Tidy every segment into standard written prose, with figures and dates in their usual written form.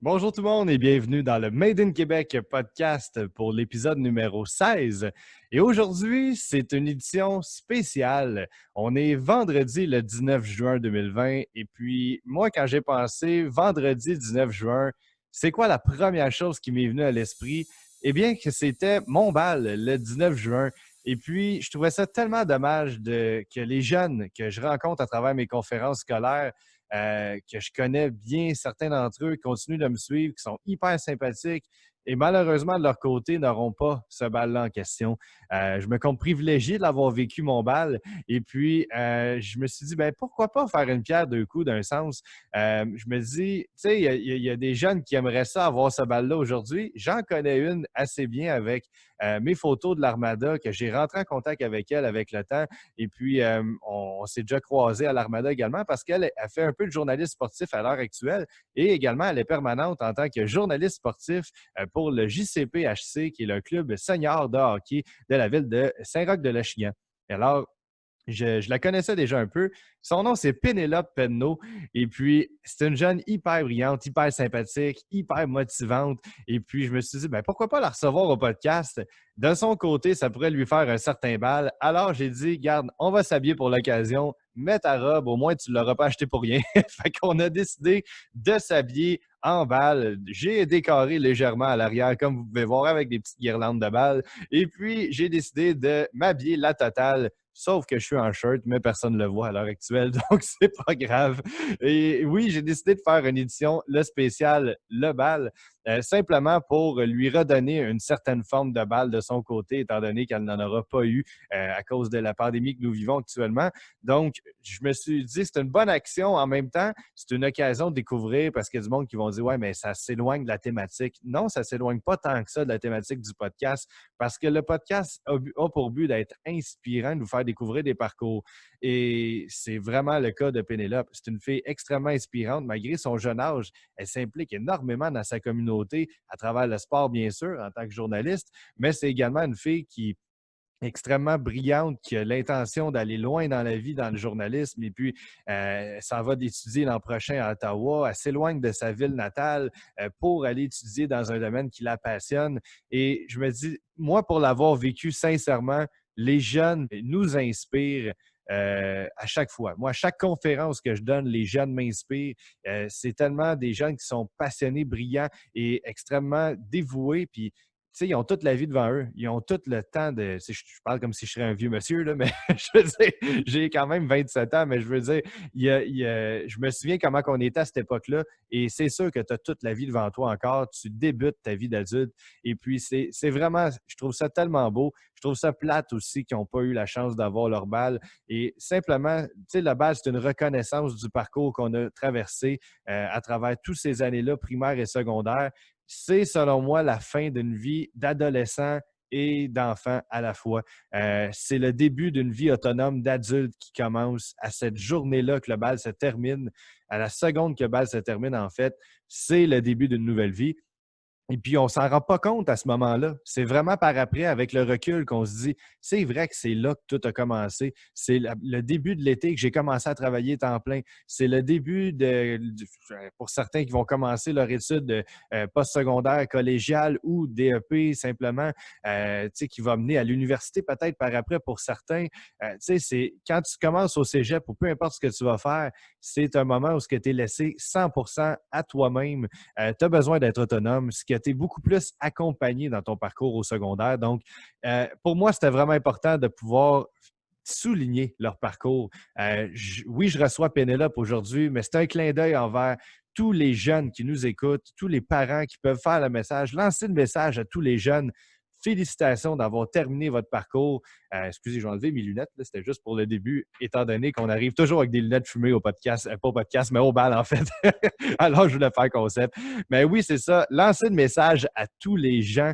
Bonjour tout le monde et bienvenue dans le Made in Québec podcast pour l'épisode numéro 16. Et aujourd'hui, c'est une édition spéciale. On est vendredi le 19 juin 2020 et puis moi, quand j'ai pensé vendredi 19 juin, c'est quoi la première chose qui m'est venue à l'esprit? Eh bien, que c'était mon bal le 19 juin. Et puis, je trouvais ça tellement dommage que les jeunes que je rencontre à travers mes conférences scolaires que je connais bien certains d'entre eux, qui continuent de me suivre, qui sont hyper sympathiques et malheureusement, de leur côté, n'auront pas ce bal-là en question. Je me compte privilégié d'avoir vécu mon bal et puis je me suis dit, ben pourquoi pas faire une pierre deux coups d'un sens? Je me dis, tu sais, il y a des jeunes qui aimeraient ça avoir ce bal-là aujourd'hui. J'en connais une assez bien avec mes photos de l'Armada, que j'ai rentré en contact avec elle avec le temps. Et puis, on s'est déjà croisés à l'Armada également parce qu'elle elle fait un peu de journaliste sportif à l'heure actuelle et également, elle est permanente en tant que journaliste sportif pour le JCPHC, qui est le club senior de hockey de la ville de Saint-Roch-de-L'Achigan. Alors, je la connaissais déjà un peu. Son nom, c'est Pénélope Penneau. Et puis, c'est une jeune hyper brillante, hyper sympathique, hyper motivante. Et puis, je me suis dit, ben, pourquoi pas la recevoir au podcast? De son côté, ça pourrait lui faire un certain bal. Alors, j'ai dit, garde, on va s'habiller pour l'occasion. Mets ta robe, au moins, tu ne l'auras pas acheté pour rien. Fait qu'on a décidé de s'habiller en bal. J'ai décoré légèrement à l'arrière, comme vous pouvez voir, avec des petites guirlandes de balles. Et puis, j'ai décidé de m'habiller la totale. Sauf que je suis en shirt, mais personne ne le voit à l'heure actuelle, donc c'est pas grave. Et oui, j'ai décidé de faire une édition, le spécial, le bal, simplement pour lui redonner une certaine forme de bal de son côté, étant donné qu'elle n'en aura pas eu à cause de la pandémie que nous vivons actuellement. Donc, je me suis dit, c'est une bonne action. En même temps, c'est une occasion de découvrir parce qu'il y a du monde qui vont dire, ouais, mais ça s'éloigne de la thématique. Non, ça s'éloigne pas tant que ça de la thématique du podcast parce que le podcast a pour but d'être inspirant, de vous faire découvrir des parcours. Et c'est vraiment le cas de Pénélope. C'est une fille extrêmement inspirante. Malgré son jeune âge, elle s'implique énormément dans sa communauté à travers le sport, bien sûr, en tant que journaliste, mais c'est également une fille qui extrêmement brillante, qui a l'intention d'aller loin dans la vie, dans le journalisme, et puis s'en va d'étudier l'an prochain à Ottawa. Elle s'éloigne de sa ville natale pour aller étudier dans un domaine qui la passionne. Et je me dis, moi, pour l'avoir vécu sincèrement, les jeunes nous inspirent à chaque fois. Moi, à chaque conférence que je donne, les jeunes m'inspirent. C'est tellement des jeunes qui sont passionnés, brillants et extrêmement dévoués. Puis sais, ils ont toute la vie devant eux. Ils ont tout le temps de. Je parle comme si je serais un vieux monsieur, là, mais je veux dire, j'ai quand même 27 ans, mais je veux dire, je me souviens comment on était à cette époque-là. Et c'est sûr que tu as toute la vie devant toi encore. Tu débutes ta vie d'adulte. Et puis, c'est vraiment, je trouve ça tellement beau. Je trouve ça plate aussi qu'ils n'ont pas eu la chance d'avoir leur balle. Et simplement, tu sais, la balle, c'est une reconnaissance du parcours qu'on a traversé à travers toutes ces années-là, primaires et secondaires. C'est, selon moi, la fin d'une vie d'adolescent et d'enfant à la fois. C'est le début d'une vie autonome d'adulte qui commence à cette journée-là que le bal se termine, à la seconde que le bal se termine, en fait, c'est le début d'une nouvelle vie. Et puis, on ne s'en rend pas compte à ce moment-là. C'est vraiment par après, avec le recul, qu'on se dit, c'est vrai que c'est là que tout a commencé. C'est le début de l'été que j'ai commencé à travailler temps plein. C'est le début pour certains qui vont commencer leur étude postsecondaire, collégiale ou DEP simplement, qui va mener à l'université peut-être par après pour certains. C'est quand tu commences au cégep ou peu importe ce que tu vas faire, c'est un moment où tu es laissé 100% à toi-même. Tu as besoin d'être autonome, ce qui a été beaucoup plus accompagné dans ton parcours au secondaire. Donc, pour moi, c'était vraiment important de pouvoir souligner leur parcours. Oui, je reçois Pénélope aujourd'hui, mais c'est un clin d'œil envers tous les jeunes qui nous écoutent, tous les parents qui peuvent faire le message, lancer le message à tous les jeunes. Félicitations d'avoir terminé votre parcours. Excusez, j'ai enlevé mes lunettes. C'était juste pour le début, étant donné qu'on arrive toujours avec des lunettes fumées au podcast, pas au podcast, mais au bal, en fait. Alors, je voulais faire concept. Mais oui, c'est ça. Lancer le message à tous les gens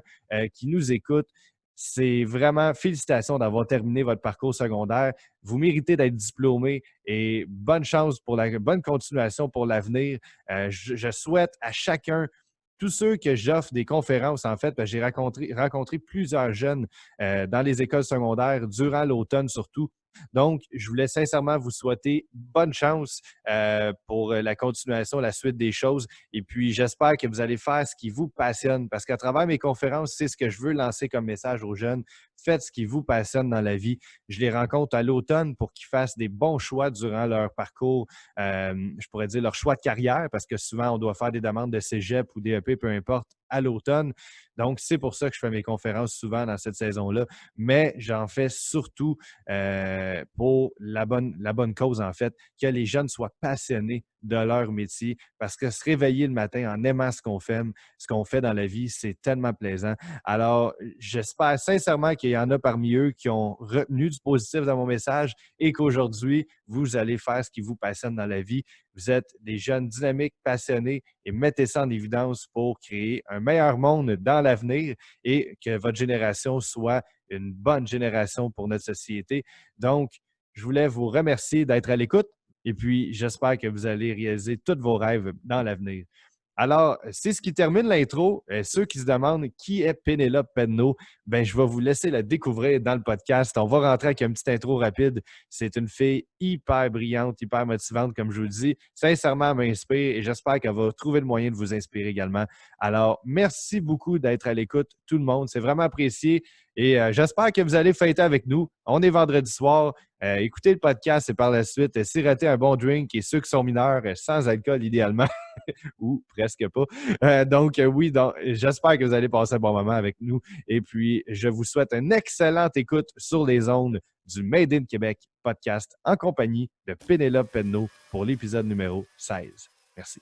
qui nous écoutent. C'est vraiment félicitations d'avoir terminé votre parcours secondaire. Vous méritez d'être diplômé et bonne chance pour la bonne continuation pour l'avenir. Je souhaite à chacun, tous ceux que j'offre des conférences, en fait, j'ai rencontré plusieurs jeunes dans les écoles secondaires durant l'automne surtout. Donc, je voulais sincèrement vous souhaiter bonne chance pour la continuation, la suite des choses. Et puis, j'espère que vous allez faire ce qui vous passionne parce qu'à travers mes conférences, c'est ce que je veux lancer comme message aux jeunes. Faites ce qui vous passionne dans la vie. Je les rencontre à l'automne pour qu'ils fassent des bons choix durant leur parcours, je pourrais dire leur choix de carrière parce que souvent, on doit faire des demandes de cégep ou DEP, peu importe, à l'automne. Donc, c'est pour ça que je fais mes conférences souvent dans cette saison-là. Mais j'en fais surtout pour la bonne cause, en fait, que les jeunes soient passionnés de leur métier parce que se réveiller le matin en aimant ce qu'on fait dans la vie, c'est tellement plaisant. Alors, j'espère sincèrement qu'il y en a parmi eux qui ont retenu du positif dans mon message et qu'aujourd'hui, vous allez faire ce qui vous passionne dans la vie. Vous êtes des jeunes dynamiques, passionnés et mettez ça en évidence pour créer un meilleur monde dans l'avenir et que votre génération soit une bonne génération pour notre société. Donc, je voulais vous remercier d'être à l'écoute et puis j'espère que vous allez réaliser tous vos rêves dans l'avenir. Alors, c'est ce qui termine l'intro. Ceux qui se demandent qui est Pénélope Penneau, ben, je vais vous laisser la découvrir dans le podcast. On va rentrer avec une petite intro rapide. C'est une fille hyper brillante, hyper motivante, comme je vous le dis. Sincèrement, elle m'inspire et j'espère qu'elle va trouver le moyen de vous inspirer également. Alors, merci beaucoup d'être à l'écoute, tout le monde. C'est vraiment apprécié et j'espère que vous allez fêter avec nous. On est vendredi soir. Écoutez le podcast et par la suite, siroter un bon drink et ceux qui sont mineurs, sans alcool idéalement. Ou presque pas. Oui, j'espère que vous allez passer un bon moment avec nous. Et puis, je vous souhaite une excellente écoute sur les ondes du Made in Québec podcast en compagnie de Pénélope Penneau pour l'épisode numéro 16. Merci.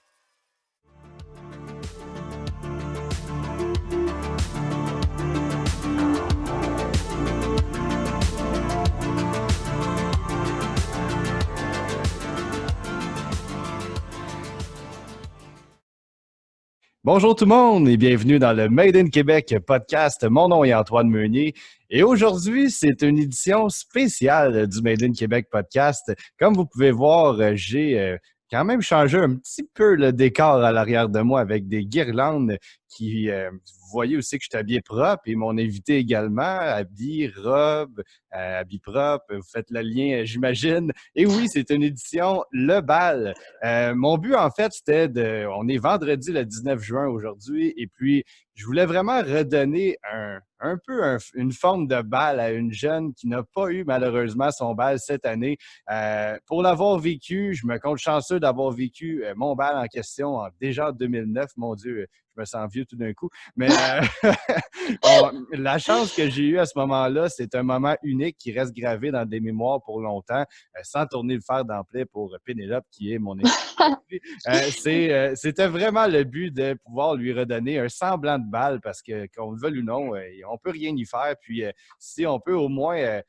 Bonjour tout le monde et bienvenue dans le Made in Québec podcast. Mon nom est Antoine Meunier et aujourd'hui, c'est une édition spéciale du Made in Québec podcast. Comme vous pouvez voir, j'ai quand même changé un petit peu le décor à l'arrière de moi avec des guirlandes qui, vous voyez aussi que je suis habillé propre et mon invité également, habillé, robe, habillé propre. Vous faites le lien, j'imagine. Et oui, c'est une édition Le Bal. Mon but, en fait, on est vendredi le 19 juin aujourd'hui, et puis je voulais vraiment redonner une forme de bal à une jeune qui n'a pas eu malheureusement son bal cette année. Pour l'avoir vécu, je me compte chanceux d'avoir vécu mon bal en question déjà en 2009. Mon Dieu, je me sens vieux tout d'un coup. Mais la chance que j'ai eue à ce moment-là, c'est un moment unique qui reste gravé dans des mémoires pour longtemps, sans tourner le fer d'emblée pour Pénélope, qui est mon invitée. C'était vraiment le but de pouvoir lui redonner un semblant de balle parce que, qu'on le veuille ou non, on peut rien y faire. Puis, si on peut au moins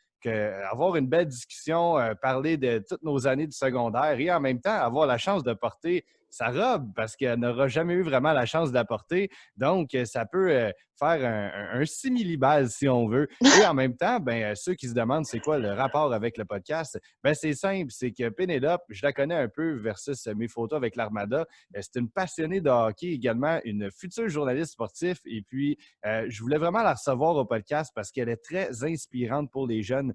avoir une belle discussion, parler de toutes nos années du secondaire et en même temps avoir la chance de porter sa robe parce qu'elle n'aura jamais eu vraiment la chance de la porter. Donc, ça peut faire un simili-bal si on veut. Et en même temps, ceux qui se demandent c'est quoi le rapport avec le podcast, c'est simple, c'est que Pénélope, je la connais un peu versus mes photos avec l'Armada. C'est une passionnée de hockey également, une future journaliste sportive. Et puis, je voulais vraiment la recevoir au podcast parce qu'elle est très inspirante pour les jeunes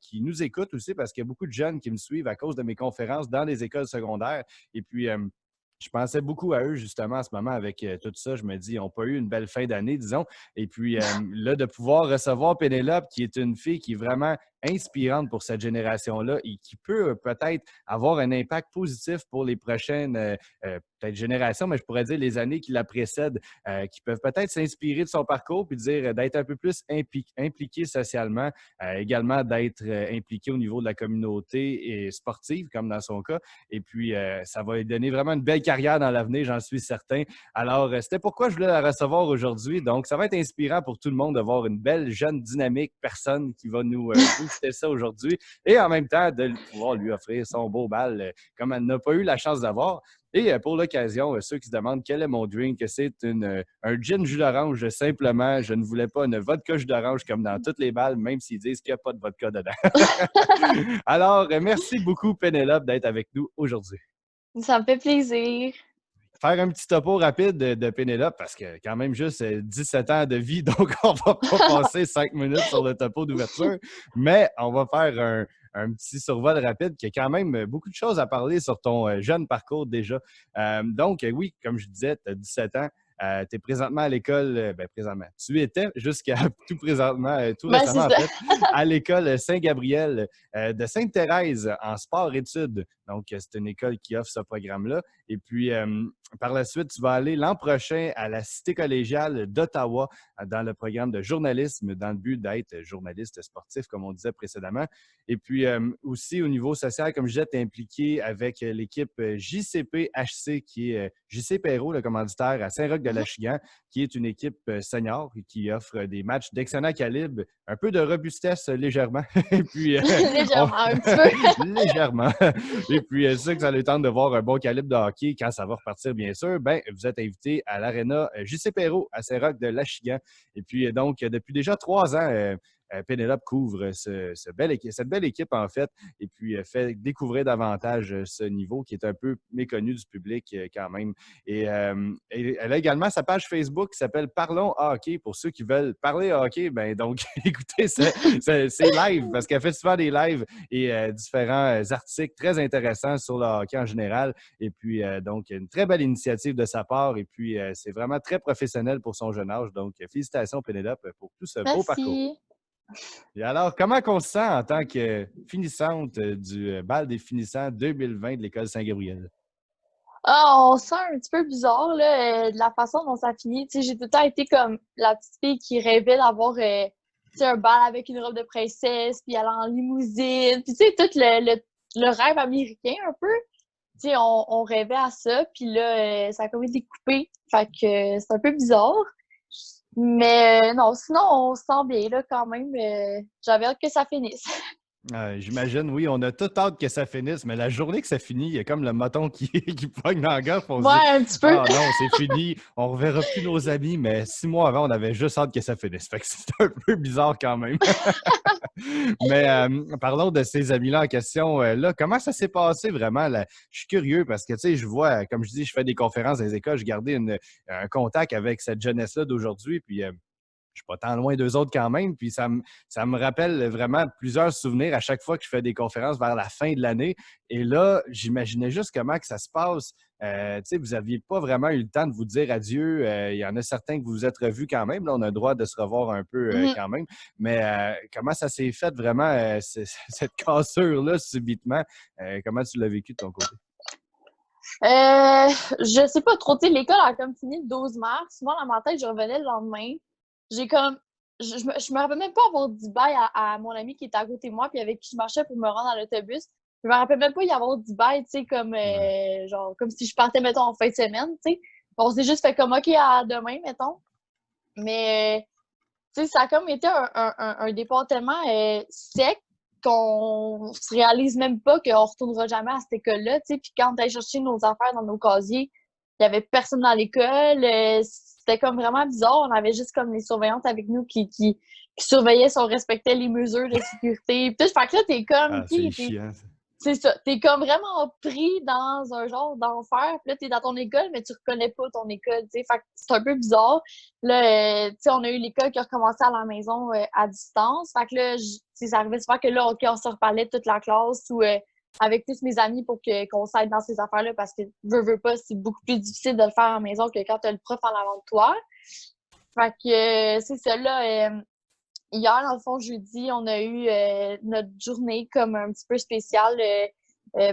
qui nous écoutent aussi parce qu'il y a beaucoup de jeunes qui me suivent à cause de mes conférences dans les écoles secondaires. Et puis, je pensais beaucoup à eux, justement, en ce moment, avec tout ça. Je me dis, ils n'ont pas eu une belle fin d'année, disons. Et puis, là, de pouvoir recevoir Pénélope, qui est une fille qui est vraiment inspirante pour cette génération-là et qui peut peut-être avoir un impact positif pour les prochaines peut-être générations, mais je pourrais dire les années qui la précèdent, qui peuvent peut-être s'inspirer de son parcours puis dire d'être un peu plus impliqué socialement, également d'être impliqué au niveau de la communauté et sportive, comme dans son cas. Et puis, ça va lui donner vraiment une belle carrière dans l'avenir, j'en suis certain. Alors, c'était pourquoi je voulais la recevoir aujourd'hui. Donc, ça va être inspirant pour tout le monde de voir une belle, jeune, dynamique personne qui va nous booster ça aujourd'hui et en même temps de pouvoir lui offrir son beau bal comme elle n'a pas eu la chance d'avoir. Et pour l'occasion, ceux qui se demandent quel est mon drink, c'est un gin jus d'orange simplement. Je ne voulais pas une vodka jus d'orange comme dans toutes les balles, même s'ils disent qu'il n'y a pas de vodka dedans. Alors, merci beaucoup Pénélope d'être avec nous aujourd'hui. Ça me fait plaisir. faire un petit topo rapide de Pénélope, parce que quand même juste 17 ans de vie, donc on va pas passer 5 minutes sur le topo d'ouverture, mais on va faire un petit survol rapide qui a quand même beaucoup de choses à parler sur ton jeune parcours déjà. Donc, oui, comme je disais, tu as 17 ans. Tu es présentement à l'école, présentement. Tu étais jusqu'à tout présentement, tout Ben, c'est récemment en ça. fait, à l'école Saint-Gabriel de Sainte-Thérèse en sport-études. Donc, c'est une école qui offre ce programme-là. Et puis, par la suite, tu vas aller l'an prochain à la Cité collégiale d'Ottawa dans le programme de journalisme, dans le but d'être journaliste sportif, comme on disait précédemment. Et puis, aussi au niveau social, comme je disais, tu es impliqué avec l'équipe JCP-HC, qui est JC Perrault, le commanditaire à Saint-Roch-de-Lachigan, qui est une équipe senior qui offre des matchs d'excellent calibre, un peu de robustesse légèrement. Et puis, Légèrement, un petit peu. légèrement. Et puis, c'est ça que ça le tente de voir un bon calibre de hockey quand ça va repartir, bien sûr. Ben, vous êtes invité à l'aréna JC Perrault à Saint-Roch-de-Lachigan. Et puis, donc, depuis déjà 3 ans, Pénélope couvre cette belle équipe, en fait, et puis fait découvrir davantage ce niveau qui est un peu méconnu du public quand même. Et elle a également sa page Facebook qui s'appelle Parlons hockey. Pour ceux qui veulent parler hockey, ben donc, écoutez, c'est live, parce qu'elle fait souvent des lives et différents articles très intéressants sur le hockey en général. Et puis, donc, une très belle initiative de sa part. Et puis, c'est vraiment très professionnel pour son jeune âge. Donc, félicitations, Pénélope, pour tout ce beau parcours. Merci. Et alors, comment on se sent en tant que finissante du bal des finissants 2020 de l'École Saint-Gabriel? Ah, on se sent un petit peu bizarre, là, de la façon dont ça finit. Tu sais, j'ai tout le temps été comme la petite fille qui rêvait d'avoir, tu sais, un bal avec une robe de princesse, puis aller en limousine, puis tu sais, tout le rêve américain un peu. Tu sais, on rêvait à ça, puis là, ça a comme été coupé. Fait que c'est un peu bizarre. Mais non, sinon, on se sent bien, là, quand même. J'avais hâte que ça finisse. J'imagine, oui, on a tout hâte que ça finisse, mais la journée que ça finit, il y a comme le moton qui, qui pogne dans la gorge, on se dit Ouais, un petit peu. ah non, c'est fini, on ne reverra plus nos amis, mais 6 mois avant, on avait juste hâte que ça finisse. Fait que c'est un peu bizarre quand même. Mais parlons de ces amis-là en question. Là, comment ça s'est passé vraiment? Là? Je suis curieux parce que, tu sais, je vois, comme je dis, je fais des conférences dans les écoles, je gardais un contact avec cette jeunesse-là d'aujourd'hui, puis je suis pas tant loin d'eux autres quand même. Puis ça me rappelle vraiment plusieurs souvenirs à chaque fois que je fais des conférences vers la fin de l'année. Et là, j'imaginais juste comment que ça se passe. Tu sais, vous n'aviez pas vraiment eu le temps de vous dire adieu. Il y en a certains que vous vous êtes revus quand même. Là, on a le droit de se revoir un peu Mhm. quand même. Mais comment ça s'est fait vraiment, cette cassure-là, subitement? Comment tu l'as vécu de ton côté? Je sais pas trop. Tu sais, l'école a comme fini le 12 mars. Moi, dans ma tête, je revenais le lendemain. J'ai comme. Je me rappelle même pas avoir dit bye à mon ami qui était à côté de moi, puis avec qui je marchais pour me rendre à l'autobus. Je me rappelle même pas y avoir dit bye, tu sais, comme, Ouais. genre, comme si je partais, mettons, en fin de semaine, tu sais. On s'est juste fait comme, OK, à demain, mettons. Mais, tu sais, ça a comme été un départ tellement sec qu'on se réalise même pas qu'on retournera jamais à cette école-là, tu sais. Puis quand on allait chercher nos affaires dans nos casiers, il y avait personne dans l'école. C'était comme vraiment bizarre. On avait juste comme les surveillantes avec nous qui surveillaient si on respectait les mesures de sécurité. Puis tout, fait que là, t'es comme, Ah, c'est OK, chiant, ça. c'est ça. T'es comme vraiment pris dans un genre d'enfer. Puis là, t'es dans ton école, mais tu reconnais pas ton école, tu sais. Fait que c'est un peu bizarre. Là, tu sais, on a eu l'école qui a recommencé à la maison à distance. Fait que là, ça arrivait souvent que là, OK, on se reparlait toute la classe ou avec tous mes amis pour qu'on s'aide dans ces affaires-là parce que, veux pas, c'est beaucoup plus difficile de le faire à la maison que quand t'as le prof en avant de toi. Fait que c'est ça, là. Hier, dans le fond, jeudi, on a eu notre journée comme un petit peu spéciale.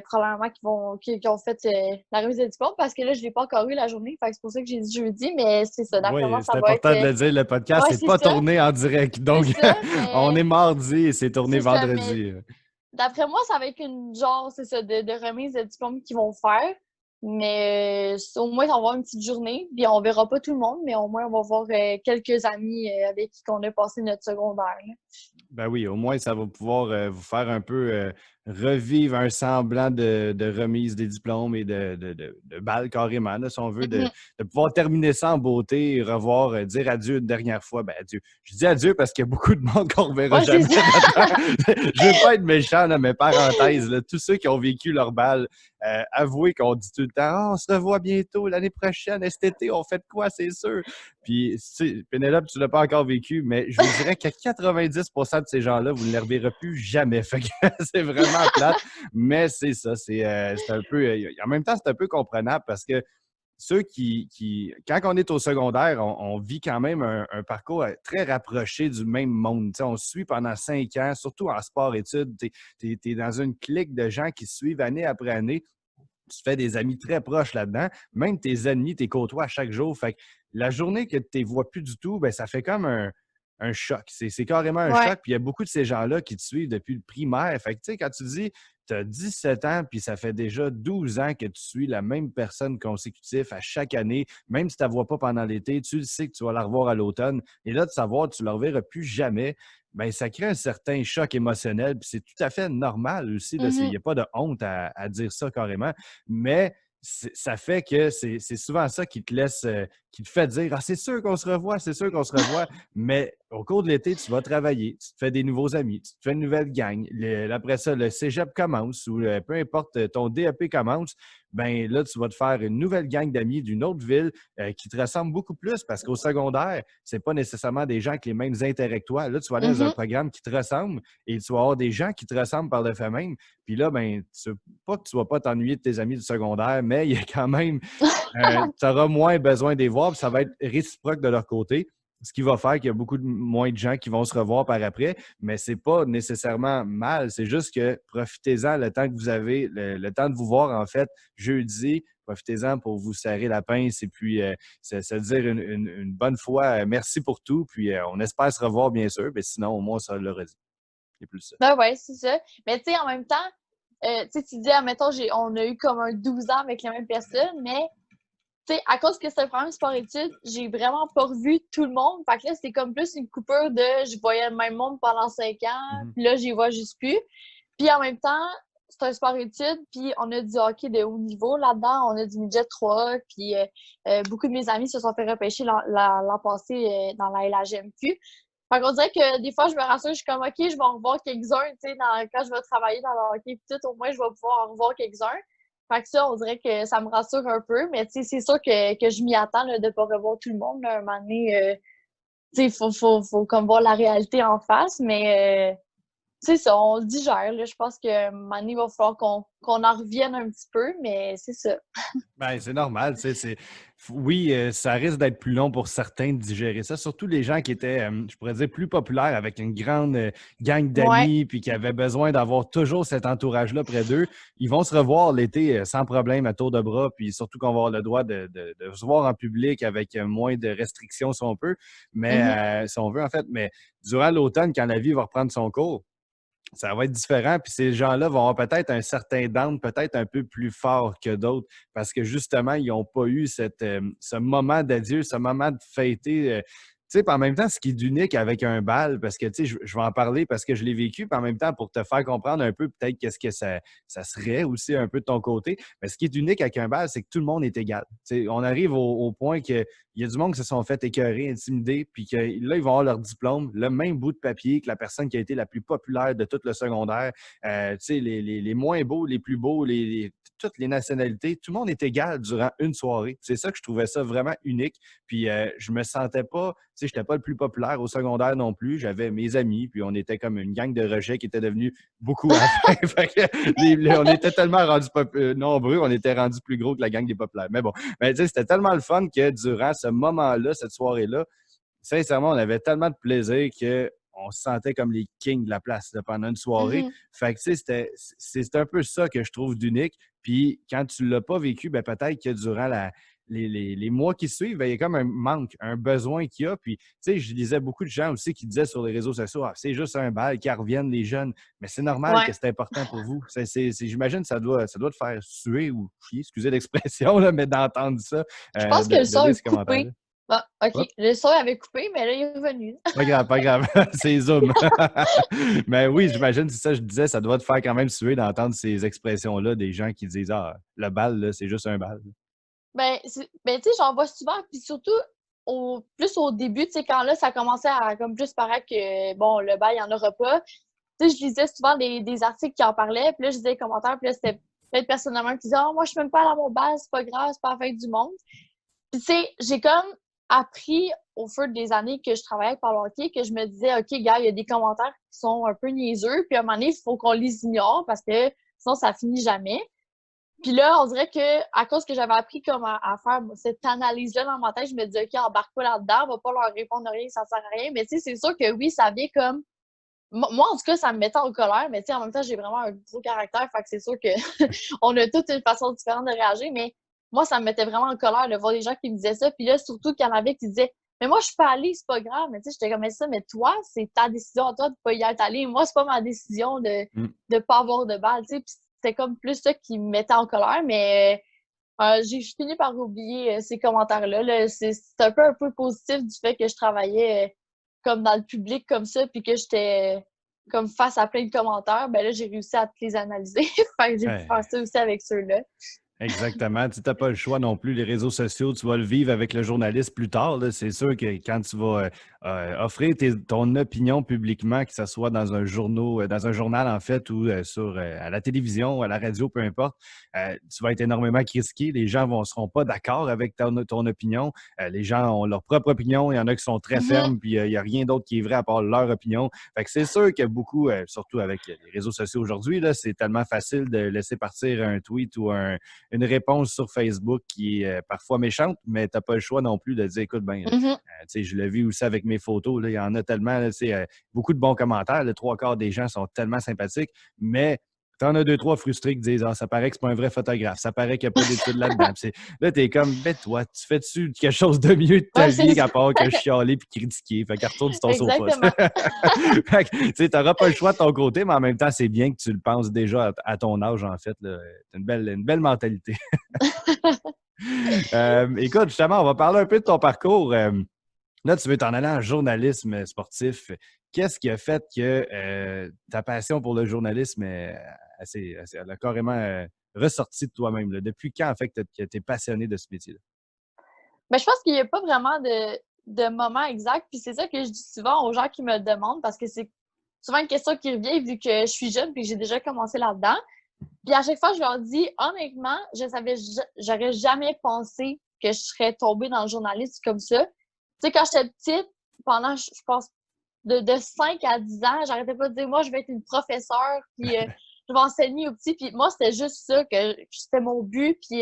Probablement qui ont fait la remise de diplôme parce que là, je l'ai pas encore eu la journée. Fait que c'est pour ça que j'ai dit jeudi, mais c'est ça. D'après moi, Oui, ça c'est va être. important de le dire, le podcast Ouais, n'est c'est pas ça. tourné en direct. C'est Donc, ça, on mais est mardi et c'est tourné c'est ça. Mais vendredi. d'après moi, ça va être une genre, c'est ça, de remise de diplôme qu'ils vont faire. Mais au moins, on va avoir une petite journée. Puis on verra pas tout le monde, mais au moins, on va voir quelques amis avec qui on a passé notre secondaire, là. Ben oui, au moins, ça va pouvoir vous faire un peu revivre un semblant de remise des diplômes et de bal carrément, là, si on veut, Mhm. de pouvoir terminer ça en beauté et revoir, dire adieu une dernière fois. Ben, adieu. Je dis adieu parce qu'il y a beaucoup de monde qu'on ne reverra Ouais, c'est jamais ça. là-dedans. Je veux pas être méchant, là, mais parenthèse, là, tous ceux qui ont vécu leur bal, avouez qu'on dit tout le temps ah, on se revoit bientôt l'année prochaine, cet été, on fait de quoi, c'est sûr. Puis, Pénélope, tu ne l'as pas encore vécu, mais je vous dirais qu'à 90% de ces gens-là, vous ne les reverrez plus jamais. Fait que c'est vraiment plate, mais c'est ça. C'est un peu. En même temps, c'est un peu comprenable parce que ceux quand on est au secondaire, on vit quand même un parcours très rapproché du même monde. T'sais, on se suit pendant 5 ans, surtout en sport-études. Tu es dans une clique de gens qui se suivent année après année. Tu te fais des amis très proches là-dedans. Même tes ennemis, tes côtoies à chaque jour. Fait que la journée que tu ne les vois plus du tout, ben, ça fait comme un choc. C'est carrément un Ouais. choc. Puis il y a beaucoup de ces gens-là qui te suivent depuis le primaire. Fait que, tu sais, quand tu dis tu as 17 ans, puis ça fait déjà 12 ans que tu suis la même personne consécutive à chaque année, même si tu ne la vois pas pendant l'été, tu le sais que tu vas la revoir à l'automne. Et là, de savoir que tu ne la reverras plus jamais, ben, ça crée un certain choc émotionnel. Puis c'est tout à fait normal aussi. Il Mhm. n'y a pas de honte à dire ça carrément. Mais ça fait que c'est souvent ça qui te laisse, qui te fait dire ah, c'est sûr qu'on se revoit, c'est sûr qu'on se revoit. Mais au cours de l'été, tu vas travailler, tu te fais des nouveaux amis, tu te fais une nouvelle gang. Après ça, le cégep commence ou peu importe, ton DEP commence. Ben là, tu vas te faire une nouvelle gang d'amis d'une autre ville qui te ressemble beaucoup plus parce qu'au secondaire, c'est pas nécessairement des gens avec les mêmes intérêts que toi. Là, tu vas aller dans un Mhm. programme qui te ressemble et tu vas avoir des gens qui te ressemblent par le fait même. Puis là, ben, pas que tu ne vas pas t'ennuyer de tes amis du secondaire, mais il y a quand même, tu auras moins besoin de les voir, puis ça va être réciproque de leur côté. Ce qui va faire qu'il y a beaucoup moins de gens qui vont se revoir par après, mais ce n'est pas nécessairement mal. C'est juste que profitez-en le temps que vous avez, le temps de vous voir, en fait, jeudi. Profitez-en pour vous serrer la pince et puis se dire une bonne fois merci pour tout. Puis on espère se revoir, bien sûr, mais sinon, au moins, ça l'aura dit. C'est plus ça. Ben ouais, c'est ça. Mais tu sais, en même temps, tu sais, tu dis, admettons, on a eu comme un 12 ans avec la même personne, mais tu sais, à cause que c'est un programme sport-études, j'ai vraiment pas revu tout le monde. Fait que là, c'est comme plus une coupure de je voyais le même monde pendant 5 ans, Mhm. puis là, j'y vois juste plus. Puis en même temps, c'est un sport-études, puis on a du hockey de haut niveau là-dedans, on a du midget 3, puis beaucoup de mes amis se sont fait repêcher l'an passé dans la LHMQ. Fait qu'on dirait que des fois, je me rassure, je suis comme, OK, je vais en revoir quelques-uns, tu sais, quand je vais travailler dans le hockey, puis tout, au moins, je vais pouvoir en revoir quelques-uns. Fait que ça, on dirait que ça me rassure un peu, mais tu sais, c'est sûr que je m'y attends là, de ne pas revoir tout le monde. Là, un moment donné, tu sais, faut comme voir la réalité en face, mais c'est ça, on le digère. Là. Je pense qu'à un moment donné, il va falloir qu'on en revienne un petit peu, mais c'est ça. Ben, c'est normal, tu sais, oui, ça risque d'être plus long pour certains de digérer ça, surtout les gens qui étaient, je pourrais dire, plus populaires avec une grande gang Ouais. d'amis puis qui avaient besoin d'avoir toujours cet entourage-là près d'eux. Ils vont se revoir l'été sans problème à tour de bras, puis surtout qu'on va avoir le droit de se voir en public avec moins de restrictions si on peut, Mhm. mais si on veut en fait. Mais durant l'automne, quand la vie va reprendre son cours, ça va être différent. Puis ces gens-là vont avoir peut-être un certain down, peut-être un peu plus fort que d'autres, parce que justement, ils n'ont pas eu ce moment d'adieu, ce moment de fêter. Tu sais, puis en même temps, ce qui est d'unique avec un bal, parce que tu sais, je vais en parler parce que je l'ai vécu, puis en même temps, pour te faire comprendre un peu peut-être qu'est-ce que ça serait aussi un peu de ton côté. Mais ce qui est unique avec un bal, c'est que tout le monde est égal. Tu sais, on arrive au point que il y a du monde qui se sont fait écœurer, intimider, puis que là, ils vont avoir leur diplôme, le même bout de papier que la personne qui a été la plus populaire de tout le secondaire. Tu sais, les moins beaux, les plus beaux, toutes les nationalités, tout le monde est égal durant une soirée. C'est ça que je trouvais ça vraiment unique. Puis je me sentais pas, tu sais, je n'étais pas le plus populaire au secondaire non plus. J'avais mes amis, puis on était comme une gang de rejets qui était devenue beaucoup à la fin. Fait que on était tellement rendus nombreux, on était rendus plus gros que la gang des populaires. Mais bon, mais, c'était tellement le fun que durant ce moment-là, cette soirée-là, sincèrement, on avait tellement de plaisir qu'on se sentait comme les kings de la place là, pendant une soirée. Mhm. Fait que, c'est un peu ça que je trouve d'unique. Puis quand tu ne l'as pas vécu, ben, peut-être que durant les mois qui suivent, ben, il y a comme un manque, un besoin qu'il y a. Puis, tu sais, je lisais beaucoup de gens aussi qui disaient sur les réseaux sociaux, ah, c'est juste un bal, qu'ils reviennent les jeunes. Mais c'est normal Ouais. que c'est important pour vous. J'imagine que ça doit te faire suer ou chier, excusez l'expression, là, mais d'entendre ça, Je pense que le de son lire est ces commentaires-là. coupé. Bon, OK. Hop, Le son avait coupé, mais là, il est revenu. pas grave, pas grave. C'est Zoom. Mais oui, j'imagine, c'est ça, je disais, ça doit te faire quand même suer d'entendre ces expressions-là des gens qui disent ah, le bal, là, c'est juste un bal. Ben, tu sais, j'en vois souvent, puis surtout plus au début, tu sais, quand là, ça commençait à comme plus paraître que, bon, le bail, il n'y en aura pas. Tu sais, je lisais souvent des articles qui en parlaient, puis là, je lisais les commentaires, puis là, c'était peut-être personnellement qui disaient « Ah, moi, je suis même pas allée à mon bal, c'est pas grave, c'est pas la fin du monde. » Puis, tu sais, j'ai comme appris au fur des années que je travaillais avec Parle Hockey que je me disais, OK, gars, il y a des commentaires qui sont un peu niaiseux, puis à un moment donné, il faut qu'on les ignore parce que sinon, ça finit jamais. Puis là, on dirait que à cause que j'avais appris comme à faire cette analyse-là dans ma tête, je me disais, OK, embarque pas là-dedans, on va pas leur répondre rien, ça sert à rien. Mais tu sais, c'est sûr que oui, ça vient comme. Moi, en tout cas, ça me mettait en colère, mais tu sais, en même temps, j'ai vraiment un gros caractère, fait que c'est sûr que on a toutes une façon différente de réagir, mais moi, ça me mettait vraiment en colère de voir des gens qui me disaient ça. Puis là, surtout qu'il y en avait qui disaient mais moi, je suis pas allée, c'est pas grave. Mais tu sais, j'étais comme ça, mais toi, c'est ta décision à toi de pas y être allée. Moi, c'est pas ma décision Mm. de pas avoir de balle, tu sais. Puis c'était comme plus ça qui me mettait en colère, mais j'ai fini par oublier ces commentaires-là. Là. C'est un peu positif du fait que je travaillais comme dans le public comme ça, puis que j'étais comme face à plein de commentaires. Ben là, j'ai réussi à les analyser. Fait que j'ai pu faire Ouais. ça aussi avec ceux-là. Exactement. Tu n'as pas le choix non plus. Les réseaux sociaux, tu vas le vivre avec le journaliste plus tard. Là. C'est sûr que quand tu vas offrir ton opinion publiquement, que ce soit dans un dans un journal en fait, ou à la télévision, à la radio, peu importe, tu vas être énormément critiqué. Les gens ne seront pas d'accord avec ton opinion. Les gens ont leur propre opinion. Il y en a qui sont très Mhm, fermes, puis il n'y a rien d'autre qui est vrai à part leur opinion. Fait que c'est sûr que beaucoup, surtout avec les réseaux sociaux aujourd'hui, là, c'est tellement facile de laisser partir un tweet ou une réponse sur Facebook qui est parfois méchante, mais tu n'as pas le choix non plus de dire, écoute, ben, mhm. je l'ai vu aussi avec mes photos, là, il y en a tellement, là, beaucoup de bons commentaires, les trois quarts des gens sont tellement sympathiques, mais tu en as deux, trois frustrés qui disent, ah, ça paraît que c'est pas un vrai photographe, ça paraît qu'il n'y a pas d'études là-dedans. Là, tu es comme, ben toi, tu fais-tu quelque chose de mieux de ta Ouais, c'est vie ça. à part que chialer puis critiquer? Fait qu'à retourne sur ton sofa. Exactement. Fait que, tu n'auras pas le choix de ton côté, mais en même temps, c'est bien que tu le penses déjà à ton âge, en fait. C'est une belle mentalité. Écoute, justement, on va parler un peu de ton parcours. Là, tu veux t'en aller en journalisme sportif. Qu'est-ce qui a fait que ta passion pour le journalisme elle a carrément ressorti de toi-même? Là? Depuis quand, en fait, que tu es passionné de ce métier-là? Mais je pense qu'il n'y a pas vraiment de moment exact. Puis c'est ça que je dis souvent aux gens qui me le demandent parce que c'est souvent une question qui revient vu que je suis jeune et que j'ai déjà commencé là-dedans. Puis à chaque fois, je leur dis, honnêtement, j'aurais jamais pensé que je serais tombée dans le journalisme comme ça. Tu sais, quand j'étais petite, pendant, je pense, de 5 à 10 ans, j'arrêtais pas de dire, moi, je vais être une professeure, puis je vais enseigner aux petits. Puis moi, c'était juste ça, que c'était mon but. Puis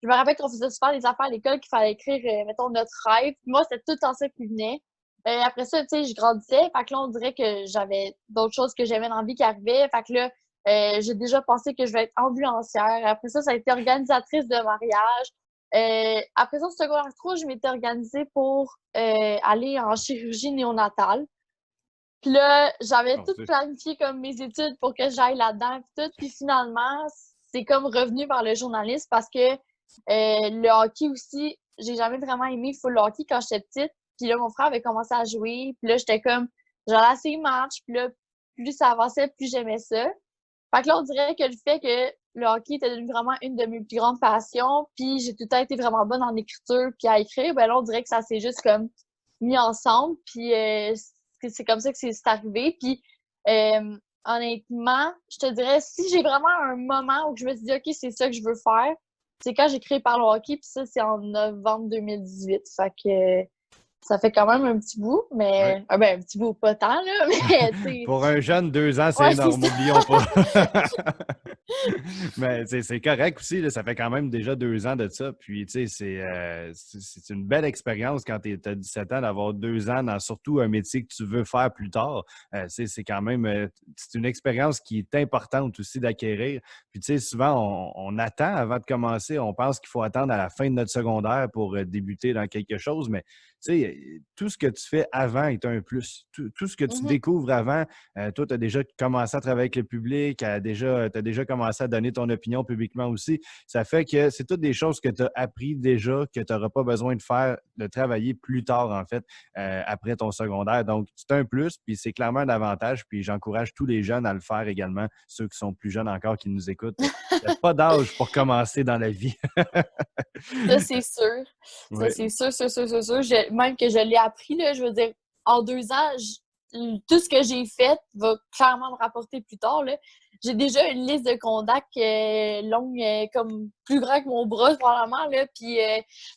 je me rappelle qu'on faisait souvent des affaires à l'école qu'il fallait écrire, mettons, notre rêve. Puis moi, c'était tout le temps ça qui venait. Après ça, tu sais, je grandissais. Fait que là, on dirait que j'avais d'autres choses que j'aimais dans la vie qui arrivaient. Fait que là, j'ai déjà pensé que je vais être ambulancière. Après ça a été organisatrice de mariage. Après ça, au secondaire 3, je m'étais organisée pour aller en chirurgie néonatale. Puis là, j'avais Oh, tout planifié comme mes études pour que j'aille là-dedans puis tout. Puis finalement, c'est comme revenu vers le journalisme parce que le hockey aussi, j'ai jamais vraiment aimé full hockey quand j'étais petite. Puis là, mon frère avait commencé à jouer. Puis là, j'étais comme, j'allais à ses matchs. Puis là, plus ça avançait, plus j'aimais ça. Fait que là, on dirait que le fait que le hockey était vraiment une de mes plus grandes passions, puis j'ai tout le temps été vraiment bonne en écriture puis à écrire, ben là, on dirait que ça s'est juste comme mis ensemble, puis c'est comme ça que c'est arrivé. Puis honnêtement, je te dirais, si j'ai vraiment un moment où je me suis dit, OK, c'est ça que je veux faire, c'est quand j'ai créé Par le hockey, puis ça, c'est en novembre 2018. Fait que ça fait quand même un petit bout, ouais. mais ben, un petit bout, pas tant, là, mais tu sais, Pour un jeune, 2 ans, c'est ouais, c'est énorme, ça. n'oublions pas. Mais c'est correct aussi, là, ça fait quand même déjà 2 ans de ça. Puis, tu sais, c'est une belle expérience quand tu as 17 ans d'avoir 2 ans dans surtout un métier que tu veux faire plus tard. C'est quand même c'est une expérience qui est importante aussi d'acquérir. Puis, tu sais, souvent, on attend avant de commencer. On pense qu'il faut attendre à la fin de notre secondaire pour débuter dans quelque chose. Mais, tu sais, tout ce que tu fais avant est un plus. Tout ce que tu Mhm. découvres avant, toi, tu as déjà commencé à travailler avec le public, tu as déjà commencé commencer à donner ton opinion publiquement aussi. Ça fait que c'est toutes des choses que tu as appris déjà, que tu n'auras pas besoin de travailler plus tard, en fait, après ton secondaire. Donc, c'est un plus, puis c'est clairement un avantage, puis j'encourage tous les jeunes à le faire également, ceux qui sont plus jeunes encore, qui nous écoutent. Il n'y a pas d'âge pour commencer dans la vie. Ça, c'est sûr. Ça, Oui. c'est sûr, sûr, sûr, sûr, sûr. Même que je l'ai appris, là, je veux dire, en 2 ans, tout ce que j'ai fait va clairement me rapporter plus tard, là. J'ai déjà une liste de contacts longue, comme plus grand que mon bras, probablement, là. Puis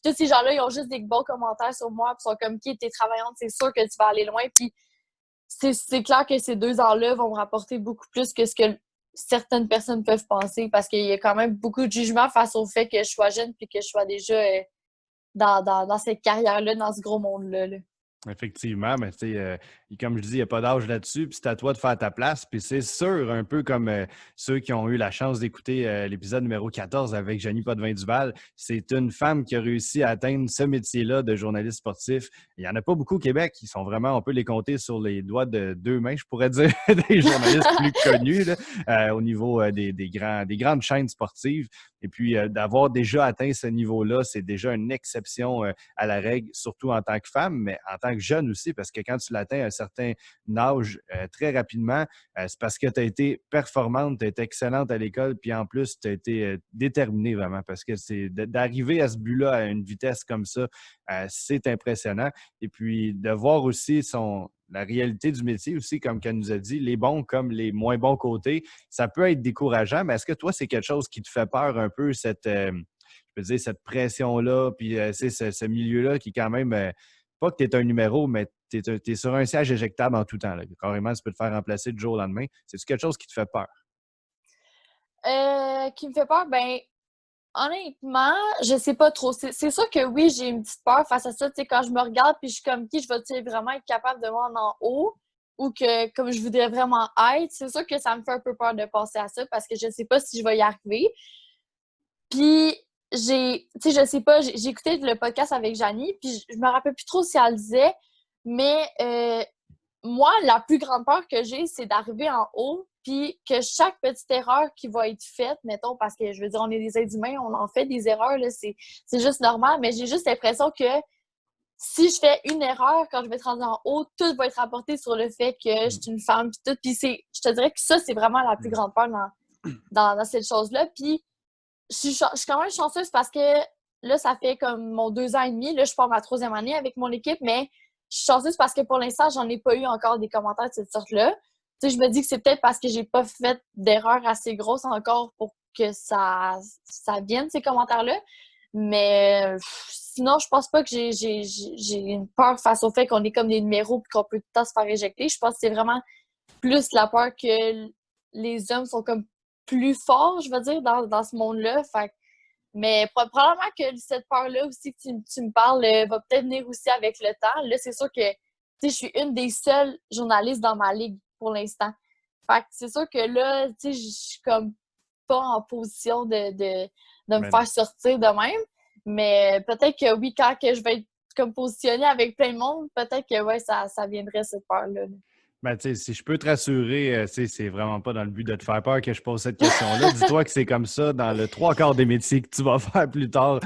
tous ces gens-là, ils ont juste des bons commentaires sur moi, puis sont comme, qui t'es travaillante, c'est sûr que tu vas aller loin. Puis c'est clair que ces 2 ans-là vont me rapporter beaucoup plus que ce que certaines personnes peuvent penser, parce qu'il y a quand même beaucoup de jugement face au fait que je sois jeune puis que je sois déjà dans cette carrière-là, dans ce gros monde-là, là. Effectivement, mais tu sais, comme je dis, il n'y a pas d'âge là-dessus, puis c'est à toi de faire ta place. Puis c'est sûr, un peu comme ceux qui ont eu la chance d'écouter l'épisode numéro 14 avec Janie Potvin-Duval, c'est une femme qui a réussi à atteindre ce métier-là de journaliste sportif. Il n'y en a pas beaucoup au Québec. Ils sont vraiment, on peut les compter sur les doigts de 2 mains, je pourrais dire, des journalistes plus connus là, au niveau des grandes chaînes sportives. Et puis, d'avoir déjà atteint ce niveau-là, c'est déjà une exception à la règle, surtout en tant que femme, mais en tant que jeune aussi, parce que quand tu l'atteins à un certain âge très rapidement, c'est parce que tu as été performante, tu as été excellente à l'école, puis en plus, tu as été déterminée vraiment, parce que c'est d'arriver à ce but-là à une vitesse comme ça, c'est impressionnant. Et puis, de voir aussi la réalité du métier aussi, comme qu'elle nous a dit, les bons comme les moins bons côtés, ça peut être décourageant, mais est-ce que toi, c'est quelque chose qui te fait peur un peu, je peux dire, cette pression-là, puis c'est ce milieu-là qui est quand même, pas que tu es un numéro, mais tu es sur un siège éjectable en tout temps. Là. Carrément, tu peux te faire remplacer du jour au lendemain. C'est-tu quelque chose qui te fait peur? Qui me fait peur, ben honnêtement, je sais pas trop. C'est sûr que oui, j'ai une petite peur face à ça. Tu sais, quand je me regarde puis je suis comme qui je vais vraiment être capable de me rendre en haut ou que comme je voudrais vraiment être, c'est sûr que ça me fait un peu peur de penser à ça parce que je sais pas si je vais y arriver. Puis tu sais, je sais pas, j'ai écouté le podcast avec Janie, puis je me rappelle plus trop si elle le disait, mais moi, la plus grande peur que j'ai, c'est d'arriver en haut, puis que chaque petite erreur qui va être faite, mettons, parce que je veux dire, on est des êtres humains, on en fait des erreurs, là, c'est juste normal, mais j'ai juste l'impression que si je fais une erreur quand je vais être rendue en haut, tout va être rapporté sur le fait que je suis une femme, puis tout. Puis je te dirais que ça, c'est vraiment la plus grande peur dans cette chose-là. Puis je suis quand même chanceuse parce que là, ça fait comme mon 2 ans et demi. Là, je pars ma troisième année avec mon équipe, mais je suis chanceuse parce que pour l'instant, j'en ai pas eu encore des commentaires de cette sorte-là. Tu sais, je me dis que c'est peut-être parce que j'ai pas fait d'erreur assez grosse encore pour que ça vienne, ces commentaires-là. Mais sinon, je pense pas que j'ai une peur face au fait qu'on est comme des numéros et qu'on peut tout le temps se faire éjecter. Je pense que c'est vraiment plus la peur que les hommes sont comme plus forts, je veux dire, dans ce monde-là. Mais probablement que cette peur-là aussi que tu me parles va peut-être venir aussi avec le temps. Là, c'est sûr que je suis une des seules journalistes dans ma ligue pour l'instant. Fait que c'est sûr que là, je suis comme pas en position de me Mais faire non. sortir de même. Mais peut-être que oui, quand que je vais être comme positionnée avec plein de monde, peut-être que ouais, ça viendrait cette peur-là. Ben, tu sais, si je peux te rassurer, tu sais, c'est vraiment pas dans le but de te faire peur que je pose cette question-là. Dis-toi que c'est comme ça dans le 3/4 des métiers que tu vas faire plus tard.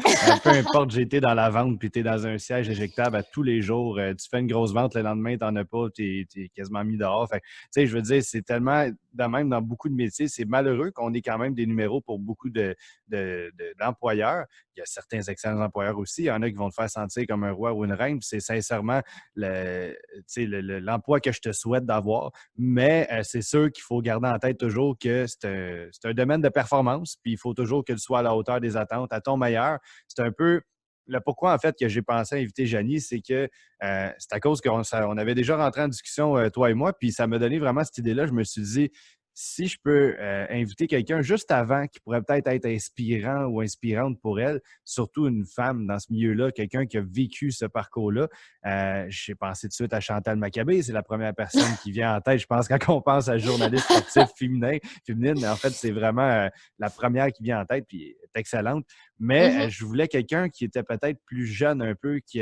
Peu importe, j'ai été dans la vente puis tu es dans un siège éjectable à tous les jours. Tu fais une grosse vente, le lendemain, tu n'en as pas, tu es quasiment mis dehors. Fait, tu sais, je veux dire, c'est tellement de même dans beaucoup de métiers. C'est malheureux qu'on ait quand même des numéros pour beaucoup d'employeurs. Il y a certains excellents employeurs aussi. Il y en a qui vont te faire sentir comme un roi ou une reine. Puis c'est sincèrement l'emploi que je te souhaite d'avoir. Mais c'est sûr qu'il faut garder en tête toujours que c'est un domaine de performance. Puis il faut toujours que tu sois à la hauteur des attentes, à ton meilleur. C'est un peu le pourquoi, en fait, que j'ai pensé à inviter Janie, c'est que c'est à cause qu'on avait déjà rentré en discussion, toi et moi, puis ça m'a donné vraiment cette idée-là. Je me suis dit, si je peux inviter quelqu'un juste avant qui pourrait peut-être être inspirant ou inspirante pour elle, surtout une femme dans ce milieu-là, quelqu'un qui a vécu ce parcours-là, j'ai pensé tout de suite à Chantal Maccabé. C'est la première personne qui vient en tête, je pense, quand on pense à journaliste sportif féminine. En fait, c'est vraiment la première qui vient en tête, puis elle est excellente. Mais Mhm. je voulais quelqu'un qui était peut-être plus jeune un peu, tu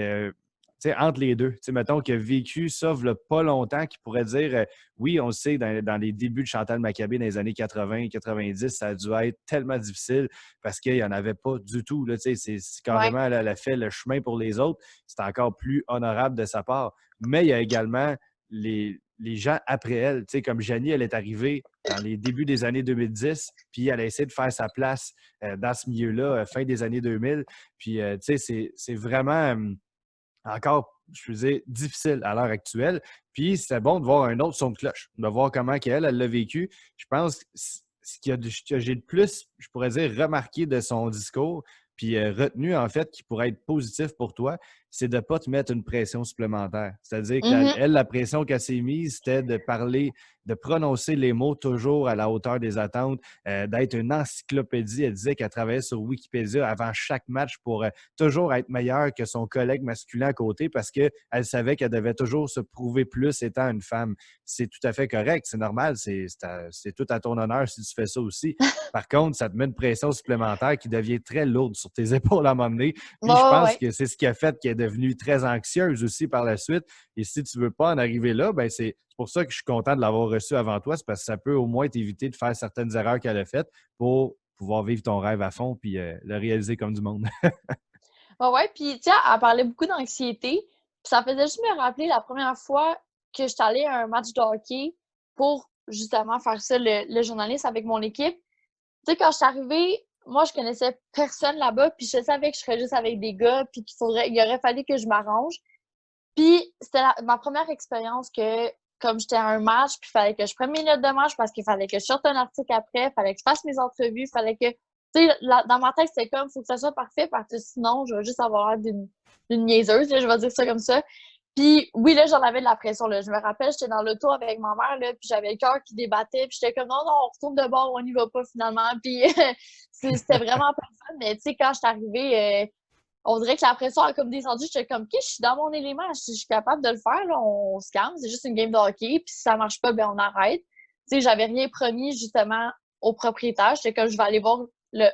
sais, entre les deux. Tu sais, mettons qu'il a vécu ça, v'là pas longtemps, qui pourrait dire, oui, on le sait, dans les débuts de Chantal Maccabée, dans les années 80-90, ça a dû être tellement difficile parce qu'il n'y en avait pas du tout. Là, tu sais, c'est Ouais. carrément, elle a fait le chemin pour les autres. C'est encore plus honorable de sa part. Mais il y a également les gens après elle. Tu sais, comme Janie, elle est arrivée dans les débuts des années 2010, puis elle a essayé de faire sa place dans ce milieu-là, fin des années 2000. Puis, tu sais, c'est vraiment encore, je veux dire, difficile à l'heure actuelle. Puis, c'est bon de voir un autre son de cloche, de voir comment elle l'a vécu. Je pense que que j'ai le plus, je pourrais dire, remarqué de son discours, puis retenu, en fait, qui pourrait être positif pour toi, c'est de ne pas te mettre une pression supplémentaire. C'est-à-dire qu'elle, Mhm. la pression qu'elle s'est mise, c'était de parler, de prononcer les mots toujours à la hauteur des attentes, d'être une encyclopédie. Elle disait qu'elle travaillait sur Wikipédia avant chaque match pour toujours être meilleure que son collègue masculin à côté parce qu'elle savait qu'elle devait toujours se prouver plus étant une femme. C'est tout à fait correct, c'est normal, c'est tout à ton honneur si tu fais ça aussi. Par contre, ça te met une pression supplémentaire qui devient très lourde sur tes épaules à un moment donné. Puis je Ouais, pense ouais. que c'est ce qui a fait qu'elle est devenue très anxieuse aussi par la suite. Et si tu ne veux pas en arriver là, ben c'est pour ça que je suis content de l'avoir reçu avant toi. C'est parce que ça peut au moins t'éviter de faire certaines erreurs qu'elle a faites pour pouvoir vivre ton rêve à fond puis le réaliser comme du monde. Ouais, ouais. Puis, tu sais, elle parlait beaucoup d'anxiété. Puis ça faisait juste me rappeler la première fois que j'étais allée à un match de hockey pour justement faire ça, le journaliste avec mon équipe. Tu sais, quand je suis arrivée, moi, je connaissais personne là-bas, puis je savais que je serais juste avec des gars, puis il aurait fallu que je m'arrange. Puis c'était ma première expérience que, comme j'étais à un match, puis il fallait que je prenne mes notes de match parce qu'il fallait que je sorte un article après, il fallait que je fasse mes entrevues, il fallait que, tu sais, dans ma tête, c'était comme, il faut que ça soit parfait parce que sinon, je vais juste avoir l'air d'une niaiseuse, là, je vais dire ça comme ça. Puis oui, là, j'en avais de la pression, là. Je me rappelle, j'étais dans l'auto avec ma mère, là, puis j'avais le cœur qui débattait, puis j'étais comme, non, non, on retourne de bord, on n'y va pas finalement. Puis c'était vraiment pas fun, mais tu sais, quand je suis arrivée, on dirait que la pression a comme descendu. J'étais comme, OK, je suis dans mon élément, je suis capable de le faire, là, on se calme, c'est juste une game de hockey, puis si ça marche pas, ben on arrête. Tu sais, j'avais rien promis justement au propriétaire. J'étais comme, je vais aller voir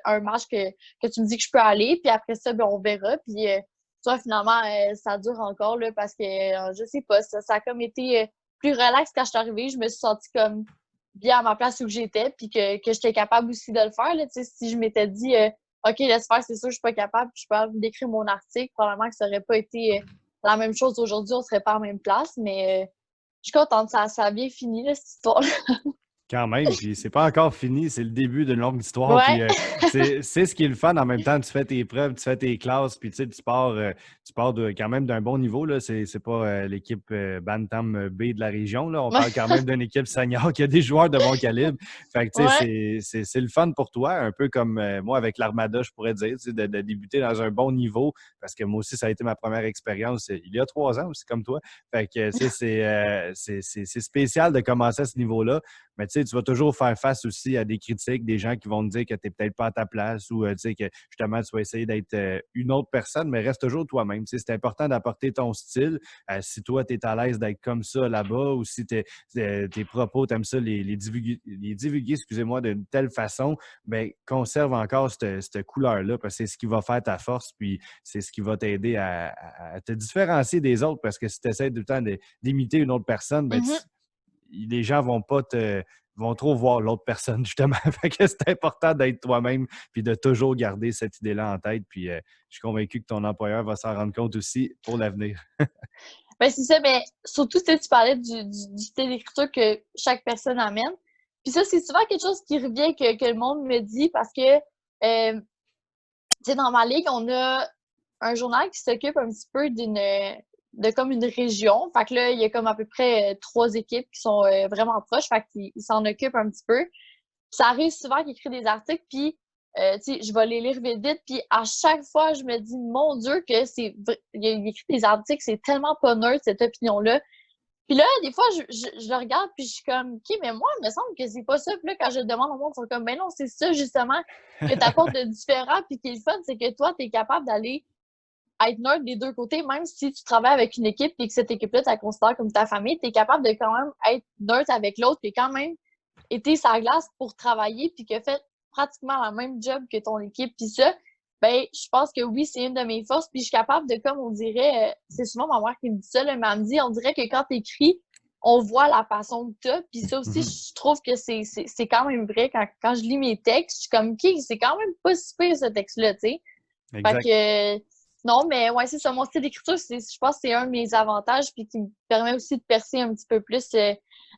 un match que tu me dis que je peux aller, puis après ça, ben on verra. Puis, tu vois, finalement, ça dure encore, là, parce que, je sais pas, ça a comme été plus relax quand je suis arrivée. Je me suis sentie comme bien à ma place où j'étais, puis que j'étais capable aussi de le faire, là. Tu sais, si je m'étais dit, OK, laisse faire, c'est sûr, je suis pas capable, puis je suis pas capable d'écrire mon article. Probablement que ça aurait pas été la même chose aujourd'hui, on serait pas en même place, mais je suis contente, ça a bien fini, là, cette histoire-là. Quand même, puis c'est pas encore fini, c'est le début d'une longue histoire, Ouais. puis c'est ce qui est le fun. En même temps, tu fais tes preuves, tu fais tes classes, puis tu sais, tu pars quand même d'un bon niveau, là. C'est pas l'équipe Bantam B de la région, là. On parle quand même d'une équipe senior qui a des joueurs de bon calibre. Fait que, tu Ouais. sais, c'est le fun pour toi, un peu comme moi avec l'Armada, je pourrais dire, tu sais, de débuter dans un bon niveau, parce que moi aussi, ça a été ma première expérience il y a 3 ans aussi, comme toi. Fait que, tu sais, c'est spécial de commencer à ce niveau-là. Mais tu sais, tu vas toujours faire face aussi à des critiques, des gens qui vont te dire que tu n'es peut-être pas à ta place ou tu sais, que justement, tu vas essayer d'être une autre personne, mais reste toujours toi-même. Tu sais, c'est important d'apporter ton style. Si toi, tu es à l'aise d'être comme ça là-bas ou si tes propos, tu aimes ça les divulguer, excusez-moi, d'une telle façon, bien, conserve encore cette couleur-là parce que c'est ce qui va faire ta force, puis c'est ce qui va t'aider à te différencier des autres parce que si tu essaies tout le temps d'imiter une autre personne, bien, Mhm. les gens vont trop voir l'autre personne, justement. Fait que c'est important d'être toi-même puis de toujours garder cette idée-là en tête. Puis je suis convaincu que ton employeur va s'en rendre compte aussi pour l'avenir. Ben, c'est ça, mais surtout, tu sais, tu parlais du style d'écriture que chaque personne amène. Puis ça, c'est souvent quelque chose qui revient que le monde me dit parce que, tu sais, dans ma ligue, on a un journal qui s'occupe un petit peu de comme une région. Fait que là, il y a comme à peu près 3 équipes qui sont vraiment proches. Fait qu'ils s'en occupent un petit peu. Ça arrive souvent qu'il écrit des articles, puis tu sais, je vais les lire vite, vite, puis à chaque fois, je me dis, mon Dieu, que il écrit des articles, c'est tellement pas neutre, cette opinion-là. Puis là, des fois, je le regarde, puis je suis comme, OK, mais moi, il me semble que c'est pas ça. Puis là, quand je le demande au monde, ils sont comme, ben non, c'est ça, justement, que tu apportes de différent, puis qui est le fun, c'est que toi, tu es capable d'aller être neutre des deux côtés, même si tu travailles avec une équipe et que cette équipe-là, tu la considères comme ta famille, tu es capable de quand même être neutre avec l'autre, puis quand même été sur la glace pour travailler, puis que fait pratiquement la même job que ton équipe. Puis ça, Ben, je pense que oui, c'est une de mes forces. Puis je suis capable de, comme on dirait, c'est souvent ma mère qui me dit ça, là, mais elle me dit, on dirait que quand t'écris, on voit la passion que t'as. Puis ça aussi, Mhm. je trouve que c'est quand même vrai. Quand je lis mes textes, je suis comme, OK, c'est quand même pas si pire ce texte-là, tu sais. Fait Exact. que, non, mais ouais, c'est ça. Mon style d'écriture, je pense que c'est un de mes avantages, puis qui me permet aussi de percer un petit peu plus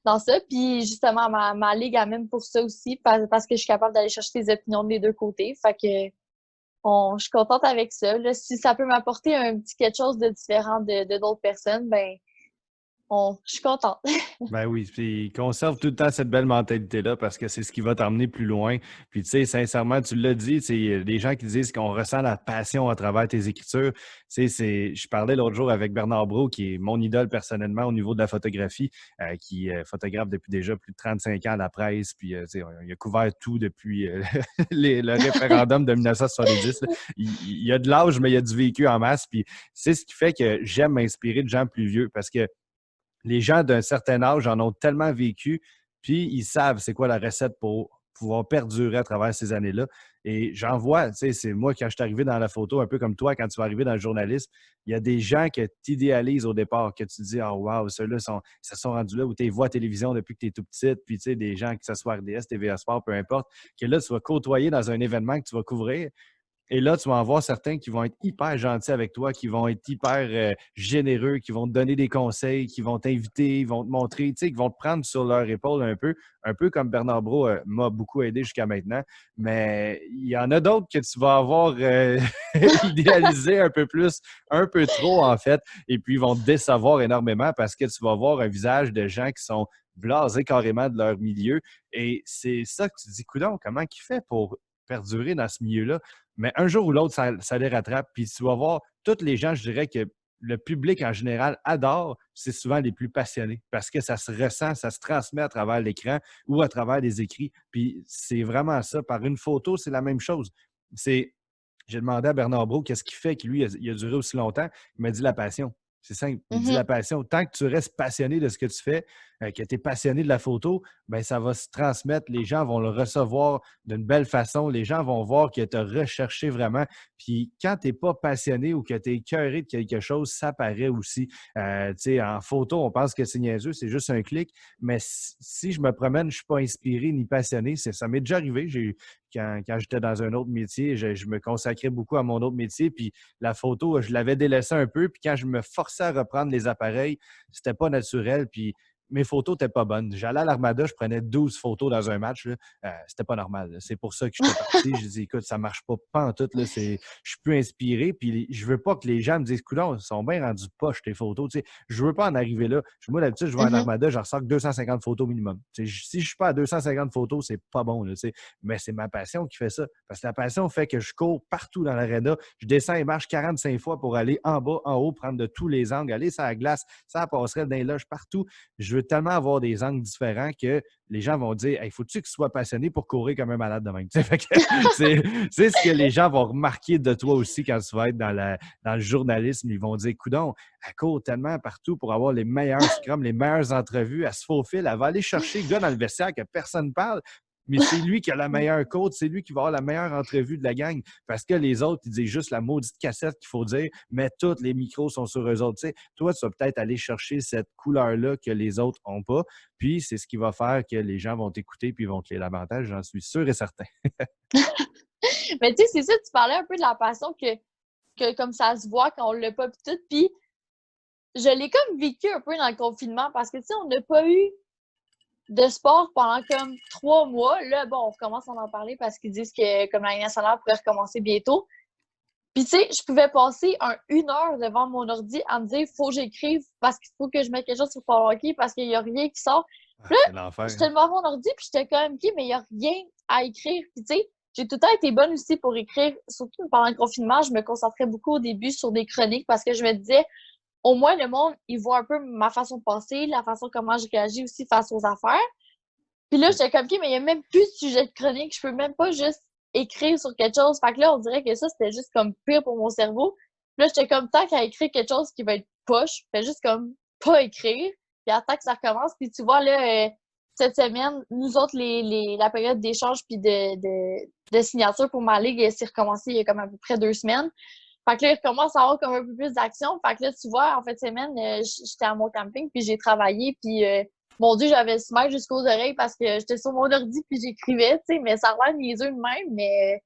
dans ça. Puis justement, ma ligue amène pour ça aussi, parce que je suis capable d'aller chercher les opinions des deux côtés. Fait que, je suis contente avec ça. Là, si ça peut m'apporter un petit quelque chose de différent de d'autres personnes, ben, je suis contente. Ben oui, puis conserve tout le temps cette belle mentalité-là parce que c'est ce qui va t'emmener plus loin. Puis tu sais, sincèrement, tu l'as dit, c'est des gens qui disent qu'on ressent la passion à travers tes écritures. Tu sais, je parlais l'autre jour avec Bernard Brault, qui est mon idole personnellement au niveau de la photographie, qui est photographe depuis déjà plus de 35 ans à la presse, puis tu sais, il a couvert tout depuis le référendum de 1970. Là. Il a de l'âge, mais il a du vécu en masse. Puis c'est ce qui fait que j'aime m'inspirer de gens plus vieux parce que les gens d'un certain âge en ont tellement vécu, puis ils savent c'est quoi la recette pour pouvoir perdurer à travers ces années-là. Et j'en vois, tu sais, c'est moi quand je suis arrivé dans la photo, un peu comme toi, quand tu vas arriver dans le journalisme, il y a des gens que tu idéalises au départ, que tu dis, oh wow, ceux-là se sont rendus là, ou tu les vois à la télévision depuis que tu es tout petite, puis tu sais, des gens, que ce soit RDS, TVA Sport, peu importe, que là, tu vas côtoyer dans un événement que tu vas couvrir, et là, tu vas en voir certains qui vont être hyper gentils avec toi, qui vont être hyper généreux, qui vont te donner des conseils, qui vont t'inviter, ils vont te montrer, tu sais, qui vont te prendre sur leur épaule un peu comme Bernard Brault m'a beaucoup aidé jusqu'à maintenant. Mais il y en a d'autres que tu vas avoir idéalisé un peu plus, un peu trop en fait, et puis ils vont te décevoir énormément parce que tu vas voir un visage de gens qui sont blasés carrément de leur milieu. Et c'est ça que tu te dis, coudonc, comment il fait pour perdurer dans ce milieu-là? Mais un jour ou l'autre, ça les rattrape. Puis tu vas voir, tous les gens, je dirais que le public en général adore, c'est souvent les plus passionnés parce que ça se ressent, ça se transmet à travers l'écran ou à travers des écrits. Puis c'est vraiment ça. Par une photo, c'est la même chose. C'est, j'ai demandé à Bernard Brault qu'est-ce qui fait que lui, il a duré aussi longtemps. Il m'a dit la passion. C'est simple. Il dit Mhm, la passion. Tant que tu restes passionné de ce que tu fais, que tu es passionné de la photo, ben ça va se transmettre. Les gens vont le recevoir d'une belle façon. Les gens vont voir que tu as recherché vraiment. Puis quand tu n'es pas passionné ou que tu es écœuré de quelque chose, ça paraît aussi. Tu sais, en photo, on pense que c'est niaiseux, c'est juste un clic. Mais si je me promène, je ne suis pas inspiré ni passionné. Ça m'est déjà arrivé. Quand j'étais dans un autre métier, je me consacrais beaucoup à mon autre métier. Puis la photo, je l'avais délaissée un peu. Puis quand je me forçais à reprendre les appareils, c'était pas naturel. Puis mes photos n'étaient pas bonnes. J'allais à l'Armada, je prenais 12 photos dans un match. Là. C'était pas normal. Là. C'est pour ça que j'étais parti. J'ai dit, écoute, ça marche pas en tout. Là. Je suis plus inspiré. Puis je veux pas que les gens me disent, coudonc, ils sont bien rendus poches tes photos. Tu sais, je veux pas en arriver là. Moi, d'habitude, je vais en mhm, Armada, j'en ressors que 250 photos minimum. Tu sais, si je suis pas à 250 photos, c'est pas bon. Là, tu sais. Mais c'est ma passion qui fait ça. Parce que la passion fait que je cours partout dans l'aréna. Je descends et marche 45 fois pour aller en bas, en haut, prendre de tous les angles, aller sur la glace, ça passerait dans les loges partout. Je veux tellement avoir des angles différents que les gens vont dire hey, faut-tu que tu sois passionné pour courir comme un malade de même? C'est ce que les gens vont remarquer de toi aussi quand tu vas être dans le journalisme. Ils vont dire coudonc, elle court tellement partout pour avoir les meilleurs scrums, les meilleures entrevues, elle se faufile, elle va aller chercher le gars dans le vestiaire que personne ne parle. Mais c'est lui qui a la meilleure côte, c'est lui qui va avoir la meilleure entrevue de la gang. Parce que les autres, ils disent juste la maudite cassette qu'il faut dire, mais tous les micros sont sur eux autres. Tu sais, toi, tu vas peut-être aller chercher cette couleur-là que les autres n'ont pas. Puis, c'est ce qui va faire que les gens vont t'écouter puis vont te lire davantage, j'en suis sûr et certain. Mais tu sais, c'est ça, tu parlais un peu de la passion que comme ça se voit quand on l'a pas pis tout. Puis je l'ai comme vécu un peu dans le confinement parce que tu sais, on n'a pas eu de sport pendant comme 3 mois. Là, bon, on recommence à en parler parce qu'ils disent que comme l'année nationale pourrait recommencer bientôt. Puis tu sais, je pouvais passer 1 heure devant mon ordi à me dire faut que j'écrive parce qu'il faut que je mette quelque chose sur Power Hockey parce qu'il n'y a rien qui sort. Ah, Puis là, c'est l'enfer. j'étais devant mon ordi puis j'étais comme OK, mais il n'y a rien à écrire. Puis tu sais, j'ai tout le temps été bonne aussi pour écrire, surtout pendant le confinement, je me concentrais beaucoup au début sur des chroniques parce que je me disais au moins le monde, il voit un peu ma façon de penser, la façon comment je réagis aussi face aux affaires. Puis là, j'étais comme, OK, mais il n'y a même plus de sujet de chronique. Je peux même pas juste écrire sur quelque chose. Fait que là, on dirait que ça, c'était juste comme pire pour mon cerveau. Puis là, j'étais comme, tant qu'à écrire quelque chose qui va être poche, fais juste comme pas écrire. Puis attends que ça recommence. Puis tu vois, là, cette semaine, nous autres, la période d'échange puis de signature pour ma ligue, elle s'est recommencée il y a comme à peu près 2 semaines. Fait que là, il recommence à avoir comme un peu plus d'action. Fait que là, tu vois, en fin de semaine, j'étais à mon camping puis j'ai travaillé puis mon Dieu, j'avais le smile jusqu'aux oreilles parce que j'étais sur mon ordi puis j'écrivais, tu sais, mais ça a l'air niaiseux de même, mais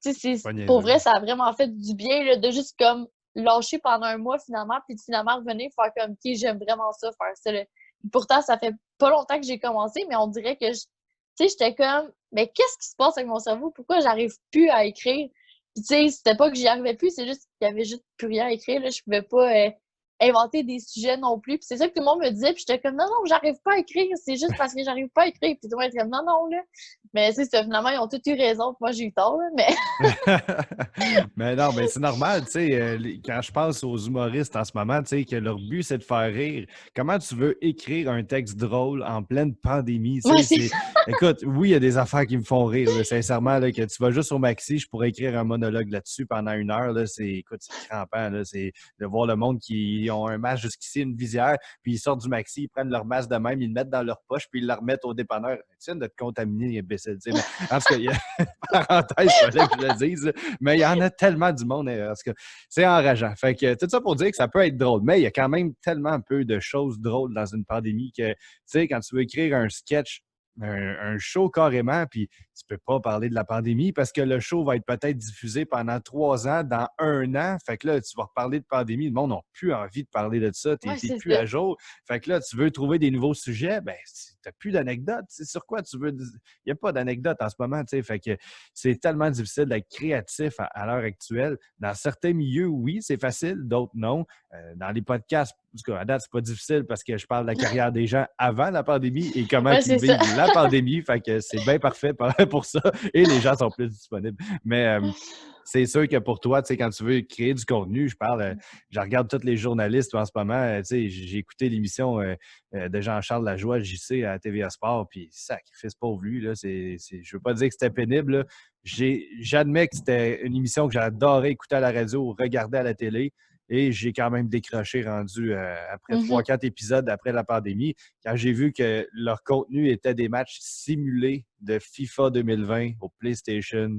tu sais, pour vrai, ça a vraiment fait du bien là, de juste comme lâcher pendant un mois finalement, puis de finalement revenir faire comme OK, j'aime vraiment ça, faire ça. Là. Pourtant, ça fait pas longtemps que j'ai commencé, mais on dirait que tu sais, j'étais comme mais qu'est-ce qui se passe avec mon cerveau? Pourquoi j'arrive plus à écrire? Puis tu sais, c'était pas que j'y arrivais plus, c'est juste qu'il y avait juste plus rien à écrire. Là. Je pouvais pas inventer des sujets non plus. Puis c'est ça que tout le monde me disait, puis j'étais comme non, j'arrive pas à écrire, c'est juste parce que j'arrive pas à écrire. Puis tout le monde était comme non, là. Mais tu sais, finalement, ils ont tous eu raison, puis moi j'ai eu tort, là, mais. Mais non, mais c'est normal, tu sais, quand je pense aux humoristes en ce moment, tu sais, que leur but, c'est de faire rire. Comment tu veux écrire un texte drôle en pleine pandémie? Tu sais, écoute, oui, il y a des affaires qui me font rire, là, sincèrement, là, que tu vas juste au Maxi, je pourrais écrire un monologue là-dessus pendant 1 heure, là, écoute, c'est crampant, là, c'est de voir le monde qui ont un masque jusqu'ici, une visière, puis ils sortent du Maxi, ils prennent leur masque de même, ils le mettent dans leur poche, puis ils le remettent au dépanneur. Tu viens de te contaminer, imbécile, tu sais, mais en tout cas, il y a parenthèse, il fallait que je le dise, mais il y en a tellement du monde, parce que c'est enrageant. Fait que tout ça pour dire que ça peut être drôle, mais il y a quand même tellement peu de choses drôles dans une pandémie que, tu sais, quand tu veux écrire un sketch, un show carrément, puis tu peux pas parler de la pandémie parce que le show va être peut-être diffusé pendant 3 ans, dans 1 an. Fait que là, tu vas reparler de pandémie, le monde n'a plus envie de parler de ça, t'es plus à jour. Fait que là, tu veux trouver des nouveaux sujets, ben t'as plus d'anecdotes. C'est sur quoi tu veux... Il n'y a pas d'anecdotes en ce moment, tu sais. Fait que c'est tellement difficile d'être créatif à l'heure actuelle. Dans certains milieux, oui, c'est facile, d'autres non. Dans les podcasts, en tout cas, à date, c'est pas difficile parce que je parle de la carrière des gens avant la pandémie et comment ils vivent la pandémie. Fait que c'est bien parfait pour ça. Et les gens sont plus disponibles. Mais c'est sûr que pour toi, tu sais, quand tu veux créer du contenu, je regarde tous les journalistes en ce moment. Tu sais, j'ai écouté l'émission de Jean-Charles Lajoie, JC, à TVA Sport, puis sacrifice pauvre lui, là. Je veux pas dire que c'était pénible, là. J'admets que c'était une émission que j'adorais écouter à la radio ou regarder à la télé. Et j'ai quand même décroché rendu après 3-4 épisodes après la pandémie, quand j'ai vu que leur contenu était des matchs simulés de FIFA 2020 au PlayStation.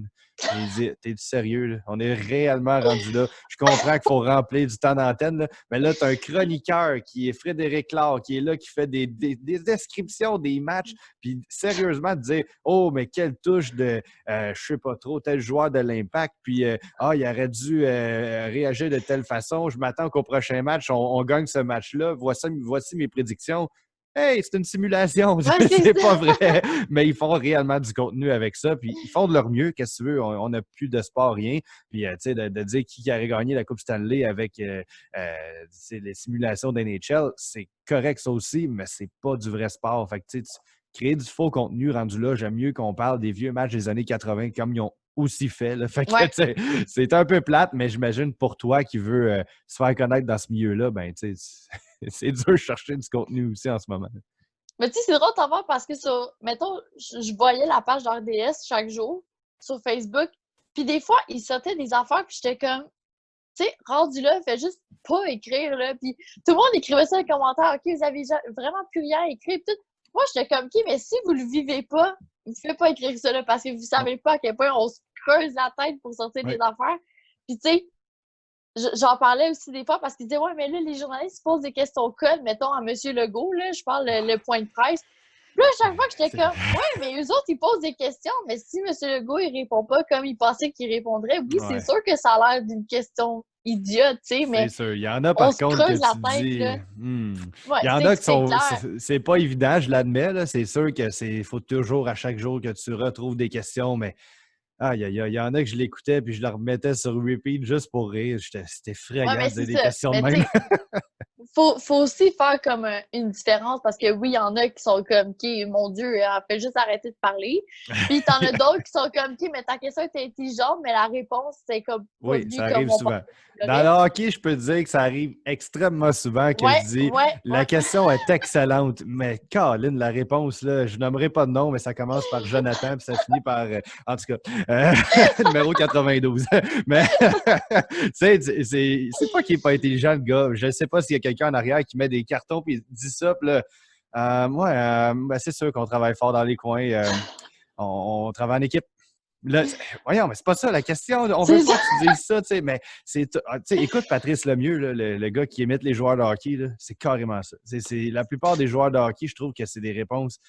J'ai dit, t'es du sérieux, là? On est réellement rendu là. Je comprends qu'il faut remplir du temps d'antenne, là, mais là, tu as un chroniqueur qui est Frédéric Laure, qui est là, qui fait des descriptions des matchs, puis sérieusement, de dire, oh, mais quelle touche de, je sais pas trop, tel joueur de l'Impact, puis, il aurait dû réagir de telle façon. Je m'attends qu'au prochain match, on gagne ce match-là. Voici mes prédictions. Hey, c'est une simulation, c'est pas vrai. Mais ils font réellement du contenu avec ça, puis ils font de leur mieux. Qu'est-ce que tu veux? On n'a plus de sport, rien. Puis, tu sais, de dire qui aurait gagné la Coupe Stanley avec les simulations d'NHL, c'est correct ça aussi, mais c'est pas du vrai sport. Fait que, tu sais, créer du faux contenu rendu là, j'aime mieux qu'on parle des vieux matchs des années 80 comme ils ont aussi fait. Là. Fait que, c'est un peu plate, mais j'imagine pour toi qui veux se faire connaître dans ce milieu-là, ben, tu sais, c'est dur de chercher du contenu aussi en ce moment. Mais tu sais, c'est drôle de t'en voir parce que mettons, je voyais la page d'RDS chaque jour sur Facebook, puis des fois, ils sortaient des affaires, puis j'étais comme, tu sais, rendu là, fais juste pas écrire, là, puis tout le monde écrivait ça en commentaire, OK, vous avez vraiment plus rien à écrire, puis tout. Moi, j'étais comme, OK, mais si vous le vivez pas, vous ne pouvez pas écrire ça, là, parce que vous savez pas à quel point on se creuse la tête pour sortir des affaires. Puis tu sais, j'en parlais aussi des fois parce qu'ils disaient, ouais, mais là, les journalistes posent des questions connes, mettons, à M. Legault, là, je parle le point de presse. Puis là, à chaque fois que j'étais comme, ouais, mais eux autres, ils posent des questions, mais si M. Legault, il répond pas comme il pensait qu'il répondrait, oui, c'est sûr que ça a l'air d'une question idiote, tu sais, mais. C'est sûr. Il y en a, par contre, que la tu tête, dis... là. Il y en a qui sont... C'est pas évident, je l'admets, là. C'est sûr que faut toujours, à chaque jour, que tu retrouves des questions, mais... Il y en a que je l'écoutais puis je le remettais sur repeat juste pour rire. C'était effrayant de dire des questions de même. Faut aussi faire comme une différence parce que oui, il y en a qui sont comme OK, mon Dieu, elle fait juste arrêter de parler. Puis t'en as d'autres qui sont comme OK, mais ta question est intelligente, mais la réponse, c'est comme oui, ça arrive souvent. Dans le hockey, je peux te dire que ça arrive extrêmement souvent que je dis la question est excellente, mais Colin, la réponse, là, je nommerai pas de nom, mais ça commence par Jonathan puis ça finit par en tout cas numéro 92. Mais tu sais, c'est pas qu'il n'est pas intelligent, le gars. Je ne sais pas s'il y a quelqu'un en arrière qui met des cartons puis dit ça, puis là, Ben, c'est sûr qu'on travaille fort dans les coins. On travaille en équipe. Là, voyons, mais c'est pas ça la question. On veut C'est pas ça. que tu dises ça, tu sais, mais écoute Patrice Lemieux, là, le gars qui imite les joueurs de hockey, là, c'est carrément ça. La plupart des joueurs de hockey, je trouve que c'est des réponses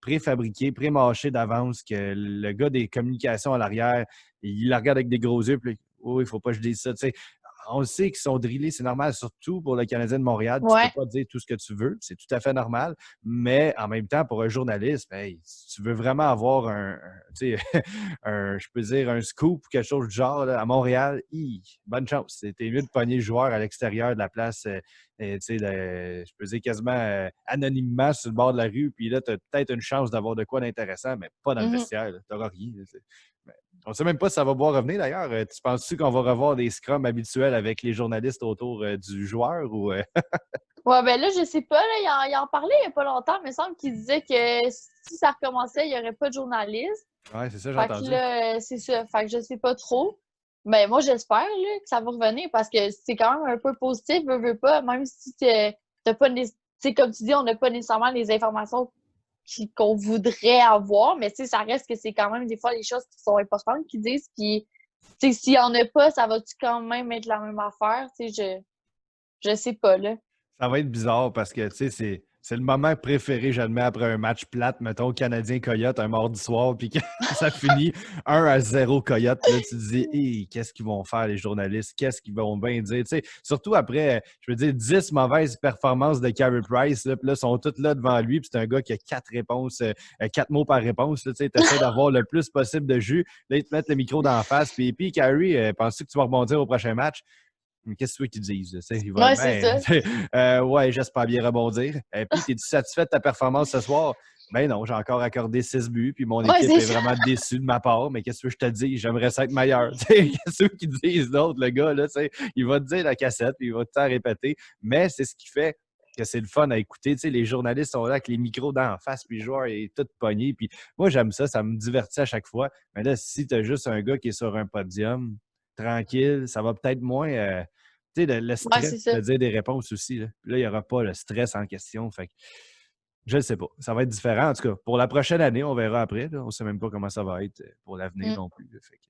préfabriquées, pré-mâchées d'avance, que le gars des communications à l'arrière, il la regarde avec des gros yeux, puis oh, il faut pas que je dise ça, tu sais. On le sait qu'ils sont drillés, c'est normal, surtout pour le Canadien de Montréal. Tu peux Ouais. pas dire tout ce que tu veux, c'est tout à fait normal. Mais en même temps, pour un journaliste, hey, si tu veux vraiment avoir tu sais, je peux dire un scoop ou quelque chose du genre là, à Montréal, bonne chance. C'était mieux de pogner le joueur à l'extérieur de la place, tu sais, je peux dire quasiment anonymement sur le bord de la rue. Puis là, tu as peut-être une chance d'avoir de quoi d'intéressant, mais pas dans le Mhm. vestiaire. Tu n'auras rien. On ne sait même pas si ça va bien revenir d'ailleurs. Tu penses-tu qu'on va revoir des scrums habituels avec les journalistes autour du joueur ou Ouais, ben là, je sais pas, là, il en parlait il y a pas longtemps, mais il me semble qu'il disait que si ça recommençait, il y aurait pas de journalistes. Ouais, c'est ça, j'ai Fait que entendu. là, c'est ça. Fait que je sais pas trop. Mais moi, j'espère là, que ça va revenir parce que c'est quand même un peu positif, veux pas, même si t'as pas comme tu dis, on n'a pas nécessairement les informations qu'on voudrait avoir, mais ça reste que c'est quand même des fois les choses qui sont importantes qu'ils disent. Puis, s'il y en a pas, ça va-tu quand même être la même affaire? Je sais pas, là. Ça va être bizarre parce que, tu sais, c'est le moment préféré, j'admets, après un match plate, mettons, Canadien-Coyote, un mardi soir, puis que ça finit 1-0 Coyote. Là, tu te dis, hey, qu'est-ce qu'ils vont faire, les journalistes? Qu'est-ce qu'ils vont bien dire? Tu sais, surtout après, je veux dire, 10 mauvaises performances de Carey Price, là, puis là, ils sont toutes là devant lui, puis c'est un gars qui a 4 réponses, 4 mots par réponse. Tu sais, essaies d'avoir le plus possible de jus. Là, ils te mettent le micro d'en face, puis Carey, penses-tu que tu vas rebondir au prochain match? Mais qu'est-ce que tu veux qu'ils disent? Tu sais, il va, Ouais, c'est ben, ça. ouais, j'espère bien rebondir. Et puis, es-tu satisfait de ta performance ce soir? Ben non, j'ai encore accordé 6 buts, puis mon Ouais, équipe c'est est ça. vraiment déçue de ma part. Mais qu'est-ce que je te dis? J'aimerais ça être meilleur. Tu sais, qu'est-ce qu'ils disent d'autres, le gars, là, tu sais, il va te dire la cassette, puis il va te répéter. Mais c'est ce qui fait que c'est le fun à écouter. Tu sais, les journalistes sont là avec les micros d'en face, puis le joueur est tout pogné. Puis moi, j'aime ça, ça me divertit à chaque fois. Mais là, si tu as juste un gars qui est sur un podium, tranquille, ça va peut-être moins. Tu sais, le Ouais, stress c'est ça. de dire des réponses aussi. Là, puis là il n'y aura pas le stress en question. Fait que, je ne sais pas. Ça va être différent. En tout cas, pour la prochaine année, on verra après. Là. On ne sait même pas comment ça va être pour l'avenir Mm. non plus. Là. Fait que,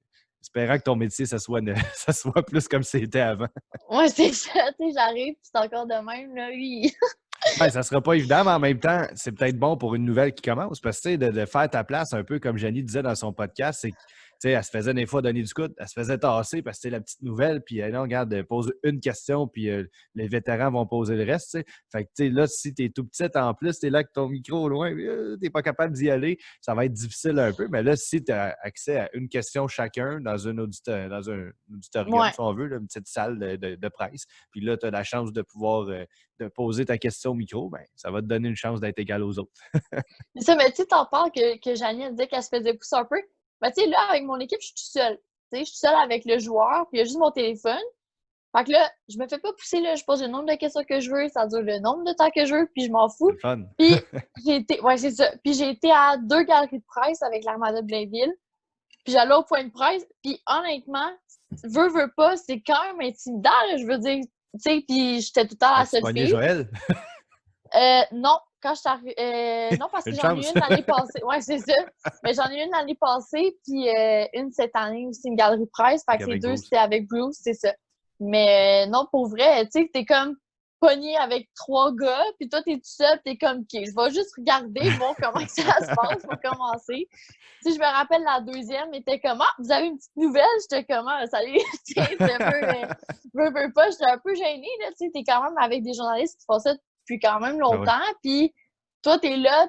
espérant que ton métier, ça soit, ça soit plus comme c'était avant. Ouais, c'est ça. J'arrive, puis c'est encore de même, là, oui. Ouais, ça ne sera pas évident, mais en même temps, c'est peut-être bon pour une nouvelle qui commence. Parce que tu sais, de faire ta place, un peu comme Janie disait dans son podcast, c'est elle se faisait des fois donner du coude, elle se faisait tasser parce que c'était la petite nouvelle, puis là, regarde, pose une question, puis les vétérans vont poser le reste. T'sais. Fait que là, si tu es tout petit en plus, tu es là avec ton micro au loin, tu n'es pas capable d'y aller, ça va être difficile un peu. Mais là, si tu as accès à une question chacun dans un auditorium, Ouais. si on veut, là, une petite salle de presse, puis là, tu as la chance de pouvoir de poser ta question au micro, ben, ça va te donner une chance d'être égal aux autres. C'est ça, mais tu sais, t'en parles que Janie a dit qu'elle se faisait pousser un peu. Mais tu sais, là, avec mon équipe, je suis toute seule. Tu sais, je suis seule avec le joueur, puis il y a juste mon téléphone. Fait que là, je me fais pas pousser, là, je pose le nombre de questions que je veux, ça dure le nombre de temps que je veux, puis je m'en C'est fous. le fun. Puis ouais, c'est ça. Puis j'ai été à 2 galeries de presse avec l'Armada de Blainville. Puis j'allais au point de presse, puis honnêtement, veux pas, c'est quand même intimidant, là, je veux dire. Tu sais, puis j'étais tout le temps la As-tu seule pogné fille. Joël? Non, quand je suis arrivée. Non, parce que Une j'en ai chance. une l'année passée. Ouais, c'est ça. Mais j'en ai une l'année passée, puis une cette année aussi, une galerie presse. Fait que les Avec deux, Bruce. c'était avec Bruce, c'est ça. Mais non, pour vrai, tu sais, t'es comme pogné avec 3 gars, puis toi, t'es tout seul, t'es comme, OK, je vais juste regarder, voir comment ça se passe pour commencer. Tu sais, je me rappelle la deuxième, elle était comme, ah, vous avez une petite nouvelle? J'étais comme, ah, salut, tu sais, c'était un peu, veux pas, j'étais un peu gênée, là, tu sais, t'es quand même avec des journalistes qui font ça depuis quand même Ben oui. longtemps, puis toi, t'es là,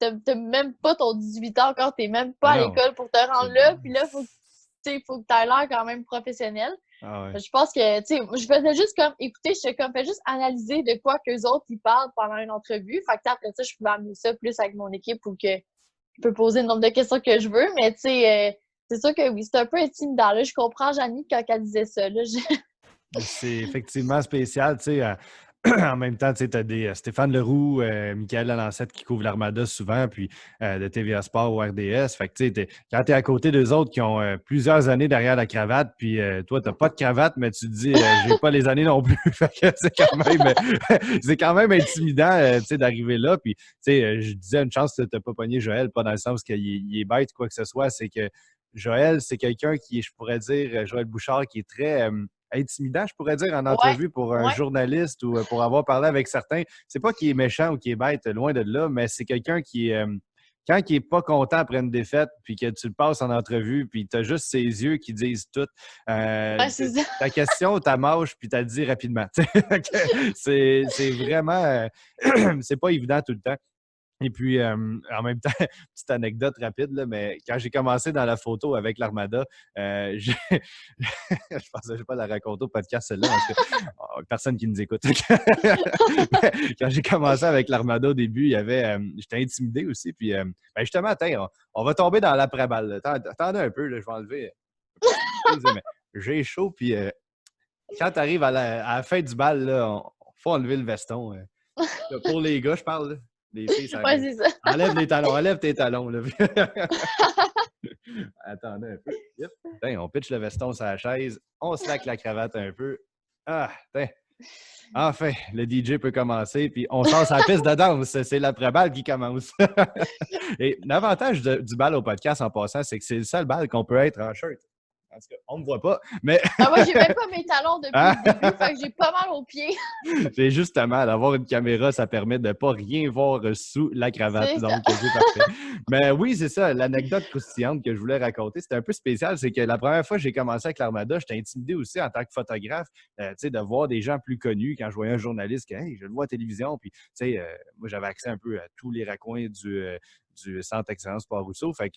t'as même pas ton 18 ans encore, t'es même pas Ben à non. l'école pour te rendre là, puis là, faut que t'aies l'air quand même professionnel. Ah ouais. Je pense que, tu sais, je faisais juste comme écouter, je comme fait juste analyser de quoi qu'eux autres ils parlent pendant une entrevue. Fait que après ça, je pouvais amener ça plus avec mon équipe ou que je peux poser le nombre de questions que je veux. Mais tu sais, c'est sûr que oui, c'est un peu intimidant. Là, je comprends Janie quand elle disait ça. Là, C'est effectivement spécial, tu sais. en même temps, tu sais, as des Stéphane Leroux, Michael Lalancette qui couvre l'Armada souvent, puis de TVA Sport ou RDS. Fait que, tu sais, quand tu es à côté d'eux autres qui ont plusieurs années derrière la cravate, puis toi, tu n'as pas de cravate, mais tu te dis, j'ai pas les années non plus. Fait que c'est quand même intimidant, tu sais, d'arriver là. Puis, tu sais, je disais une chance que tu n'as pas pogné Joël, pas dans le sens qu'il est bête, quoi que ce soit. C'est que Joël, c'est quelqu'un qui, je pourrais dire, Joël Bouchard, qui est très intimidant, je pourrais dire, en Ouais, entrevue pour un ouais. journaliste ou pour avoir parlé avec certains. C'est pas qu'il est méchant ou qu'il est bête, loin de là, mais c'est quelqu'un qui est. Quand il n'est pas content après une défaite, puis que tu le passes en entrevue, puis tu as juste ses yeux qui disent tout, Ouais, c'est ça. ta question, ta mâche, puis tu le dit rapidement. C'est vraiment. C'est pas évident tout le temps. Et puis, en même temps, petite anecdote rapide, là, mais quand j'ai commencé dans la photo avec l'Armada, je pensais que je vais pas la raconter au podcast, celle-là, parce que personne qui nous écoute. Quand j'ai commencé avec l'Armada au début, il y avait, j'étais intimidé aussi. Puis, ben justement, attends, on va tomber dans l'après-balle. Attendez un peu, là, je vais enlever mais j'ai chaud. Puis, quand tu arrives à la fin du bal, il faut enlever le veston. Pour les gars, je parle. Là. Les filles, ça Ouais, arrive. c'est ça. Enlève les talons, enlève tes talons. Là. Attendez un peu. Yep. Tain, on pitche le veston sur la chaise, on slack la cravate un peu. Ah, tain. Enfin, le DJ peut commencer, puis on sort sa piste de danse. C'est l'après-balle qui commence. Et l'avantage du bal au podcast, en passant, c'est que c'est le seul bal qu'on peut être en shirt. En tout cas, on ne me voit pas, mais... Moi, j'ai même pas mes talons depuis le début, fait que j'ai pas mal aux pieds. C'est justement, d'avoir une caméra, ça permet de ne pas rien voir sous la cravate. C'est Donc, c'est parfait. Mais oui, c'est ça. L'anecdote croustillante que je voulais raconter, c'était un peu spécial. C'est que la première fois que j'ai commencé avec l'Armada, j'étais intimidé aussi en tant que photographe, tu sais, de voir des gens plus connus quand je voyais un journaliste que, hey, je le vois à la télévision. Puis, tu sais, moi, j'avais accès un peu à tous les raccoins du Centre Excellence Port-Rousseau. Fait que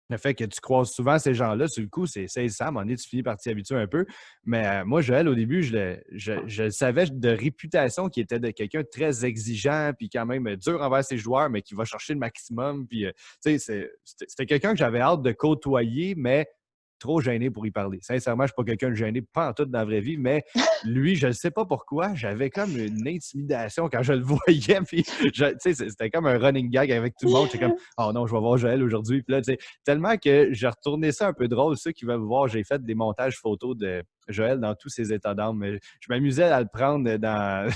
le fait que tu croises souvent ces gens-là, sur le coup, c'est ça. À un moment donné, tu finis par t'y habituer un peu. Mais moi, Joël, au début, je savais de réputation qu'il était de quelqu'un de très exigeant, puis quand même dur envers ses joueurs, mais qui va chercher le maximum. Puis, tu sais, c'était quelqu'un que j'avais hâte de côtoyer, mais trop gêné pour y parler. Sincèrement, je ne suis pas quelqu'un de gêné, pas en tout dans la vraie vie, mais lui, je ne sais pas pourquoi, j'avais comme une intimidation quand je le voyais. Puis, tu sais, c'était comme un running gag avec tout le monde. J'étais comme, oh non, je vais voir Joël aujourd'hui. Puis là, tu sais, tellement que j'ai retourné ça un peu drôle. Ceux qui veulent voir, j'ai fait des montages photos de Joël dans tous ses états d'âme. Je m'amusais à le prendre dans,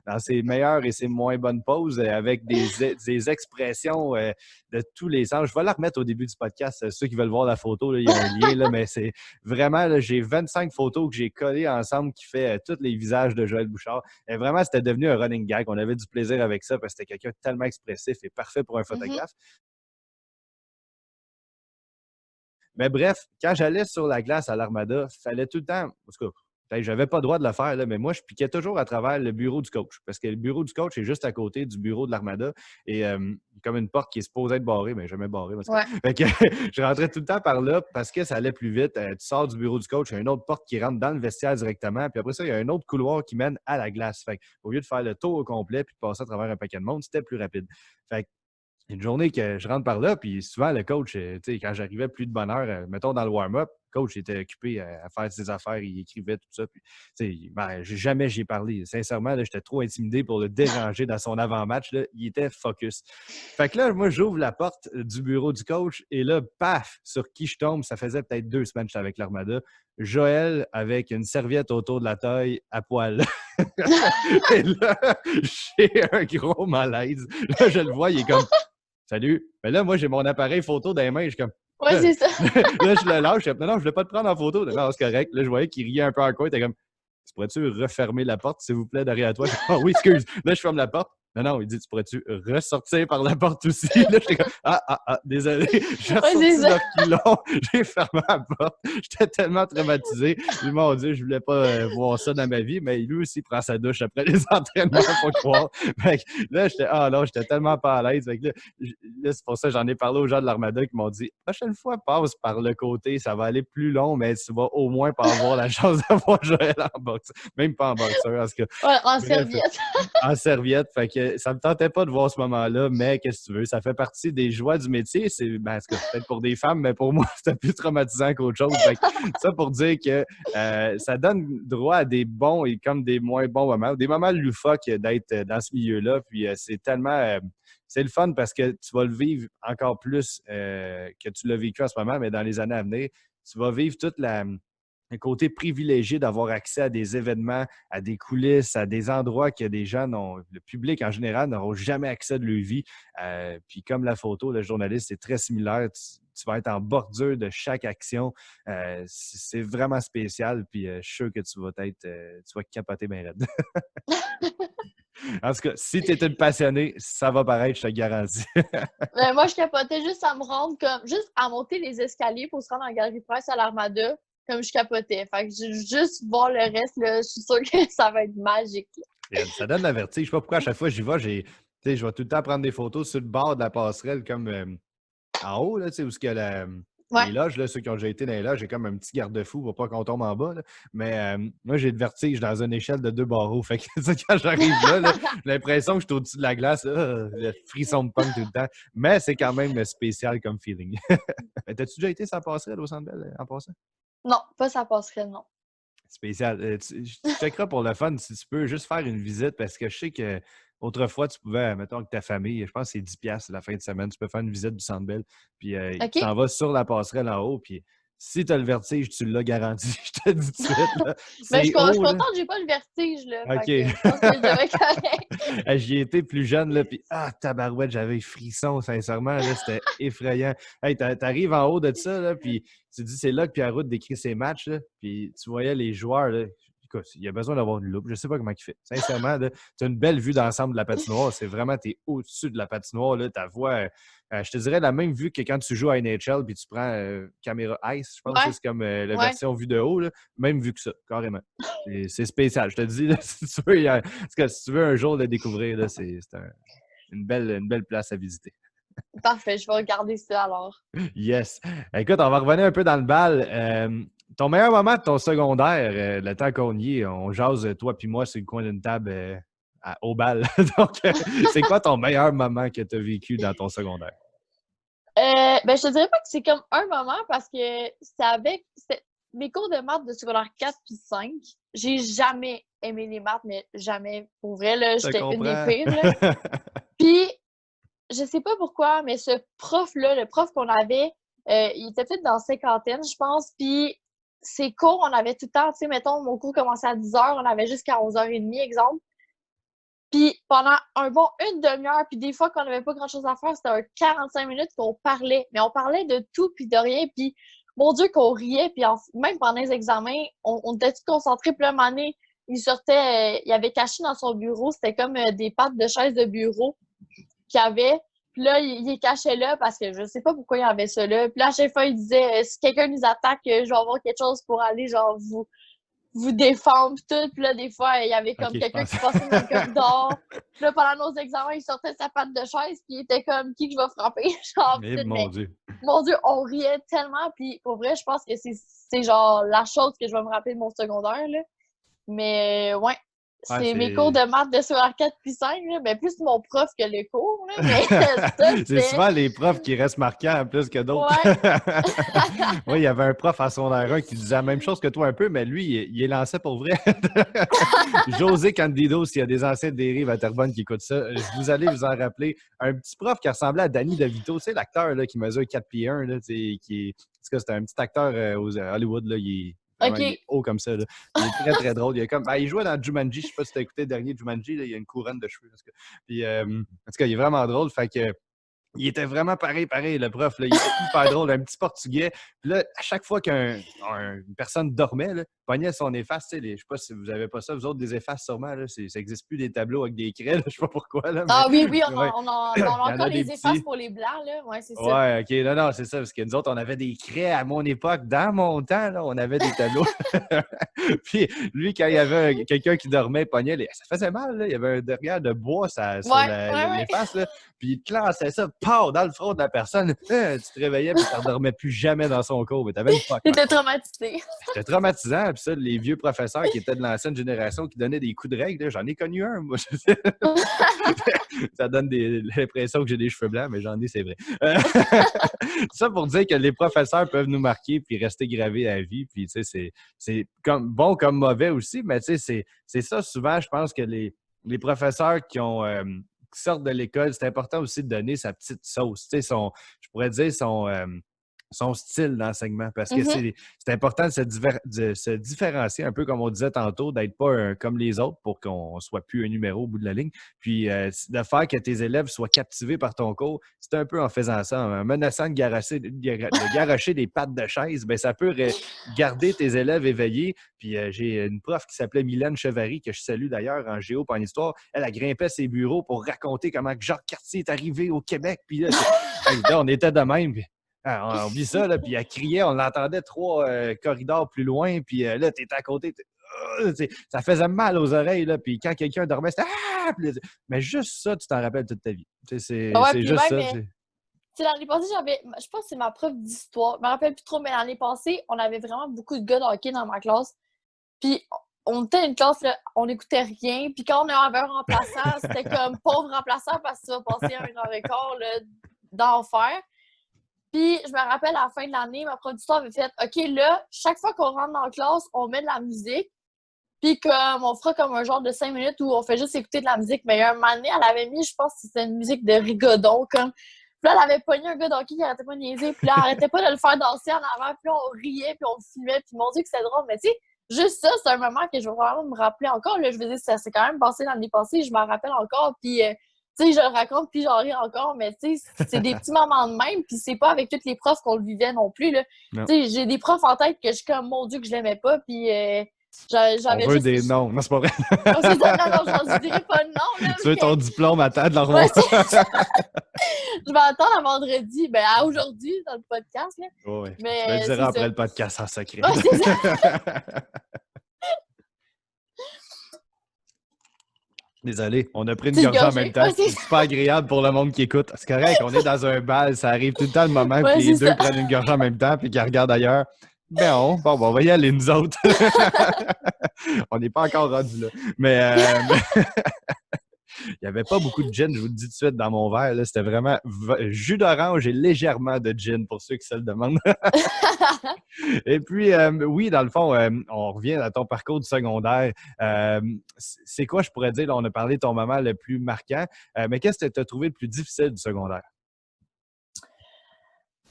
dans ses meilleures et ses moins bonnes poses avec des expressions de tous les sens. Je vais la remettre au début du podcast. Ceux qui veulent voir la photo, là, il y a un lien, là, mais c'est vraiment, là, j'ai 25 photos que j'ai collées ensemble qui fait tous les visages de Joël Bouchard. Et vraiment, c'était devenu un running gag. On avait du plaisir avec ça parce que c'était quelqu'un de tellement expressif et parfait pour un photographe. Mais bref, quand j'allais sur la glace à l'Armada, il fallait tout le temps, en tout cas, j'avais pas le droit de le faire, là, mais moi, je piquais toujours à travers le bureau du coach. Parce que le bureau du coach est juste à côté du bureau de l'Armada. Et comme une porte qui est supposée être barrée, mais jamais barrée. Ouais. Fait que je rentrais tout le temps par là parce que ça allait plus vite. Tu sors du bureau du coach, il y a une autre porte qui rentre dans le vestiaire directement. Puis après ça, il y a un autre couloir qui mène à la glace. Fait au lieu de faire le tour au complet puis de passer à travers un paquet de monde, c'était plus rapide. Fait que une journée que je rentre par là, puis souvent, le coach, tu sais, quand j'arrivais plus de bonne heure, mettons dans le warm-up, le coach était occupé à faire ses affaires, il écrivait tout ça. Puis, tu sais, ben, jamais j'y ai parlé. Sincèrement, là, j'étais trop intimidé pour le déranger dans son avant-match. Là, il était focus. Fait que là, moi, j'ouvre la porte du bureau du coach et là, paf, sur qui je tombe, ça faisait peut-être 2 semaines que j'étais avec l'Armada. Joël avec une serviette autour de la taille à poil. Et là, j'ai un gros malaise. Là, je le vois, il est comme salut. Mais là, moi, j'ai mon appareil photo dans les mains. Je suis comme. Ouais, c'est ça. Là, je le lâche. Je dis, non, je ne voulais pas te prendre en photo. Non, c'est correct. Là, je voyais qu'il riait un peu en coin. Il était comme, pourrais-tu refermer la porte, s'il vous plaît, derrière toi? Ah oui, excuse. Là, je ferme la porte. Non, il dit, tu pourrais-tu ressortir par la porte aussi? Là, j'étais comme, désolé. J'ai ressorti de reculons. J'ai fermé la porte. J'étais tellement traumatisé. Mon Dieu, je voulais pas voir ça dans ma vie, mais lui aussi prend sa douche après les entraînements, faut croire. Fait que là, j'étais tellement pas à l'aise. Fait que là, c'est pour ça que j'en ai parlé aux gens de l'Armada qui m'ont dit, prochaine fois, passe par le côté, ça va aller plus long, mais tu vas au moins pas avoir la chance d'avoir Joël en boxe. Même pas en boxeur, parce que. Ouais, en serviette. En serviette. Fait que ça me tentait pas de voir ce moment-là, mais qu'est-ce que tu veux? Ça fait partie des joies du métier. C'est peut-être pour des femmes, mais pour moi, c'était plus traumatisant qu'autre chose. Fait que, ça pour dire que ça donne droit à des bons et comme des moins bons moments, des moments loufoques d'être dans ce milieu-là. Puis c'est tellement... c'est le fun parce que tu vas le vivre encore plus que tu l'as vécu en ce moment, mais dans les années à venir, tu vas vivre toute le côté privilégié d'avoir accès à des événements, à des coulisses, à des endroits que des gens le public en général n'auront jamais accès de leur vie. Puis comme la photo, le journaliste, c'est très similaire. Tu vas être en bordure de chaque action. C'est vraiment spécial. Puis je suis sûr que tu vas capoter bien raide. En tout cas, si tu es une passionnée, ça va paraître, je te garantis. Moi, je capotais juste à me rendre juste à monter les escaliers pour se rendre en galerie presse à l'Armada, comme je capotais. Fait que juste voir le reste, là, je suis sûre que ça va être magique. Ça donne la vertige. Je sais pas pourquoi à chaque fois que j'y vais, je vais tout le temps prendre des photos sur le bord de la passerelle, comme en haut, là, où il y a les loges, là, ceux qui ont déjà été dans les loges, j'ai comme un petit garde-fou pour pas qu'on tombe en bas. Là. Mais moi, j'ai le vertige dans une échelle de 2 barreaux. Fait que quand j'arrive là, j'ai l'impression que je suis au-dessus de la glace. Le frisson de punk tout le temps. Mais c'est quand même spécial comme feeling. T'as-tu déjà été sur la passerelle au Centre Bell en passant? Non, pas ça passerait, non. Spécial. Tu checkeras pour le fun si tu peux juste faire une visite parce que je sais que autrefois, tu pouvais, mettons, avec ta famille, je pense que c'est 10$ la fin de semaine, tu peux faire une visite du Centre Bell, puis tu t'en vas sur la passerelle en haut, puis si tu as le vertige, tu l'as garanti, je te dis tout de suite. Là. Mais je suis contente que j'ai pas le vertige, là. OK. Je pense que je devrais correct. J'y étais plus jeune, là, puis tabarouette, j'avais les frissons, sincèrement, là, c'était effrayant. Hey, t'arrives en haut de ça, là, puis tu te dis, c'est là que Pierre-Route décrit ses matchs, là, puis tu voyais les joueurs, là. Écoute, il a besoin d'avoir une loupe. Je sais pas comment il fait. Sincèrement, tu as une belle vue d'ensemble de la patinoire. C'est vraiment, tu es au-dessus de la patinoire. Là, ta voix, je te dirais la même vue que quand tu joues à NHL puis tu prends caméra ice. Je pense que c'est comme la version vue de haut. Là. Même vue que ça, carrément. C'est spécial. Je te dis, là, si tu veux un jour le découvrir, là, c'est une belle place à visiter. Parfait, je vais regarder ça alors. Yes. Écoute, on va revenir un peu dans le bal. Ton meilleur moment de ton secondaire, le temps qu'on y est, on jase, toi puis moi, sur le coin d'une table au bal. Donc, c'est quoi ton meilleur moment que tu as vécu dans ton secondaire? Je te dirais pas que c'est comme un moment parce que c'était mes cours de maths de secondaire 4 puis 5. J'ai jamais aimé les maths, mais jamais. Pour vrai, là, j'étais une des pires. Là. Puis, je sais pas pourquoi, mais ce prof-là, le prof qu'on avait, il était peut-être dans la cinquantaine, je pense. Puis, ses cours, on avait tout le temps, tu sais, mettons, mon cours commençait à 10h, on avait jusqu'à 11h30, exemple. Puis pendant une demi-heure, puis des fois qu'on n'avait pas grand-chose à faire, c'était un 45 minutes qu'on parlait. Mais on parlait de tout puis de rien. Puis mon Dieu qu'on riait. Puis même pendant les examens, on était tous concentrés. Puis là, un moment donné, il sortait, il avait caché dans son bureau, c'était comme des pattes de chaise de bureau qu'il avait. Puis là, il est caché là parce que je sais pas pourquoi il avait ça là. Puis là, à chaque fois, il disait si quelqu'un nous attaque, je vais avoir quelque chose pour aller genre vous défendre pis tout. Puis là, des fois, il y avait comme quelqu'un qui passait dans le corridor. Puis là, pendant nos examens, il sortait sa patte de chaise puis il était comme qui que je vais frapper. Genre, Mais mon Dieu. Mon Dieu, on riait tellement. Puis pour vrai, je pense que c'est genre la chose que je vais me rappeler de mon secondaire. Là. Mais ouais. C'est mes cours de maths de secondaire 4 puis 5, là, ben plus mon prof que le cours. Là, mais c'est souvent les profs qui restent marquants plus que d'autres. Ouais. Oui, il y avait un prof à secondaire 1 qui disait la même chose que toi un peu, mais lui, il est lancé pour vrai. José Candido, s'il y a des anciens de Dérive à Terrebonne qui écoutent ça, vous allez vous en rappeler. Un petit prof qui ressemblait à Danny DeVito, tu sais, l'acteur là, qui mesure 4 pieds 1, là, qui est... En tout cas, c'était un petit acteur aux Hollywood, là, il est haut comme ça. Là. Il est très, très drôle. Il jouait dans Jumanji. Je ne sais pas si tu as écouté le dernier Jumanji. Là, il a une couronne de cheveux. Puis, en tout cas, il est vraiment drôle. Fait que, il était vraiment pareil, le prof. Là. Il était hyper drôle, un petit portugais. Puis là, à chaque fois qu'une personne dormait, là, pognait son efface. Je ne sais pas si vous n'avez pas ça, vous autres, des effaces sûrement. Là, ça n'existe plus des tableaux avec des craies. Là, je ne sais pas pourquoi. Là, mais, oui, on a encore les effaces pour les blancs. Là. Ouais, c'est ça. Ouais, OK. Non, c'est ça. Parce que nous autres, on avait des craies à mon époque. Dans mon temps, là, on avait des tableaux. Puis lui, quand il y avait quelqu'un qui dormait, pognait, ça faisait mal. Là. Il y avait un derrière de bois sur l'efface. Puis il te lançait ça. pow, dans le front de la personne. Tu te réveillais puis tu ne redormais plus jamais dans son cours. Mais t'avais une fuck. T'étais traumatisé. C'était traumatisant. Puis ça, les vieux professeurs qui étaient de l'ancienne génération qui donnaient des coups de règle, là, j'en ai connu un, moi. Ça donne l'impression que j'ai des cheveux blancs, mais j'en ai, c'est vrai. Ça pour dire que les professeurs peuvent nous marquer puis rester gravés à vie. Puis, tu sais, c'est comme, bon comme mauvais aussi, mais tu sais, c'est ça, souvent, je pense que les professeurs qui sortent de l'école, c'est important aussi de donner sa petite sauce. Tu sais, je pourrais dire son style d'enseignement parce que c'est important de se différencier un peu comme on disait tantôt, d'être pas comme les autres pour qu'on soit plus un numéro au bout de la ligne. Puis de faire que tes élèves soient captivés par ton cours, c'est un peu en faisant ça, en menaçant de garrocher des pattes de chaise, bien, ça peut garder tes élèves éveillés. Puis j'ai une prof qui s'appelait Mylène Chevary, que je salue d'ailleurs en géo et en histoire. Elle a grimpé ses bureaux pour raconter comment Jacques Cartier est arrivé au Québec. Puis là, on était de même. Puis, on vit ça, là, puis elle criait, on l'entendait 3 corridors plus loin, puis là, t'étais à côté, ça faisait mal aux oreilles, là, puis quand quelqu'un dormait, c'était « Ah! » Mais juste ça, tu t'en rappelles toute ta vie. C'est juste ça. L'année passée, je pense que c'est ma prof d'histoire, je me rappelle plus trop, mais l'année passée, on avait vraiment beaucoup de gars de hockey dans ma classe, puis on était une classe, là, on n'écoutait rien, puis quand on avait un remplaçant, c'était comme pauvre remplaçant parce que tu vas passer 1h15 là, d'enfer. Puis, je me rappelle, à la fin de l'année, ma prof d'histoire avait fait « OK, là, chaque fois qu'on rentre dans la classe, on met de la musique. Puis, comme on fera comme un genre de 5 minutes où on fait juste écouter de la musique. » Mais un moment donné, elle avait mis, je pense que c'était une musique de rigodon. Comme... Puis là, elle avait pogné un gars d'hockey qui arrêtait pas de niaiser. Puis là, elle arrêtait pas de le faire danser en avant. Puis là, on riait, puis on filmait. Puis mon Dieu, que c'était drôle. Mais tu sais, juste ça, c'est un moment que je vais vraiment me rappeler encore. Là, je veux dire, ça s'est quand même passé l'année passée. Je m'en rappelle encore. Puis... tu sais, je le raconte, puis j'en ris encore, mais tu sais, c'est des petits moments de même, puis c'est pas avec toutes les profs qu'on le vivait non plus, là. Tu sais, j'ai des profs en tête que je suis comme, mon Dieu, que je l'aimais pas, puis j'avais on veut des noms. Non, c'est pas vrai. Non, je dirais pas de nom, là. Tu veux ton diplôme à de leur ouais, je vais attendre à vendredi, à aujourd'hui, dans le podcast, là. Oui, mais tu vas le dire après le podcast en secret. Ouais, c'est ça. Désolé, on a pris une gorgée en même temps. C'est super agréable pour le monde qui écoute. C'est correct, on est dans un bal, ça arrive tout le temps le moment que les deux prennent une gorgée en même temps puis qu'ils regardent ailleurs. Bon, on va y aller nous autres. On n'est pas encore rendus là. Mais il n'y avait pas beaucoup de gin, je vous le dis tout de suite, dans mon verre. C'était vraiment jus d'orange et légèrement de gin, pour ceux qui se le demandent. Et puis, oui, dans le fond, on revient à ton parcours du secondaire. C'est quoi, je pourrais dire, là, on a parlé de ton moment le plus marquant, mais qu'est-ce que tu as trouvé le plus difficile du secondaire?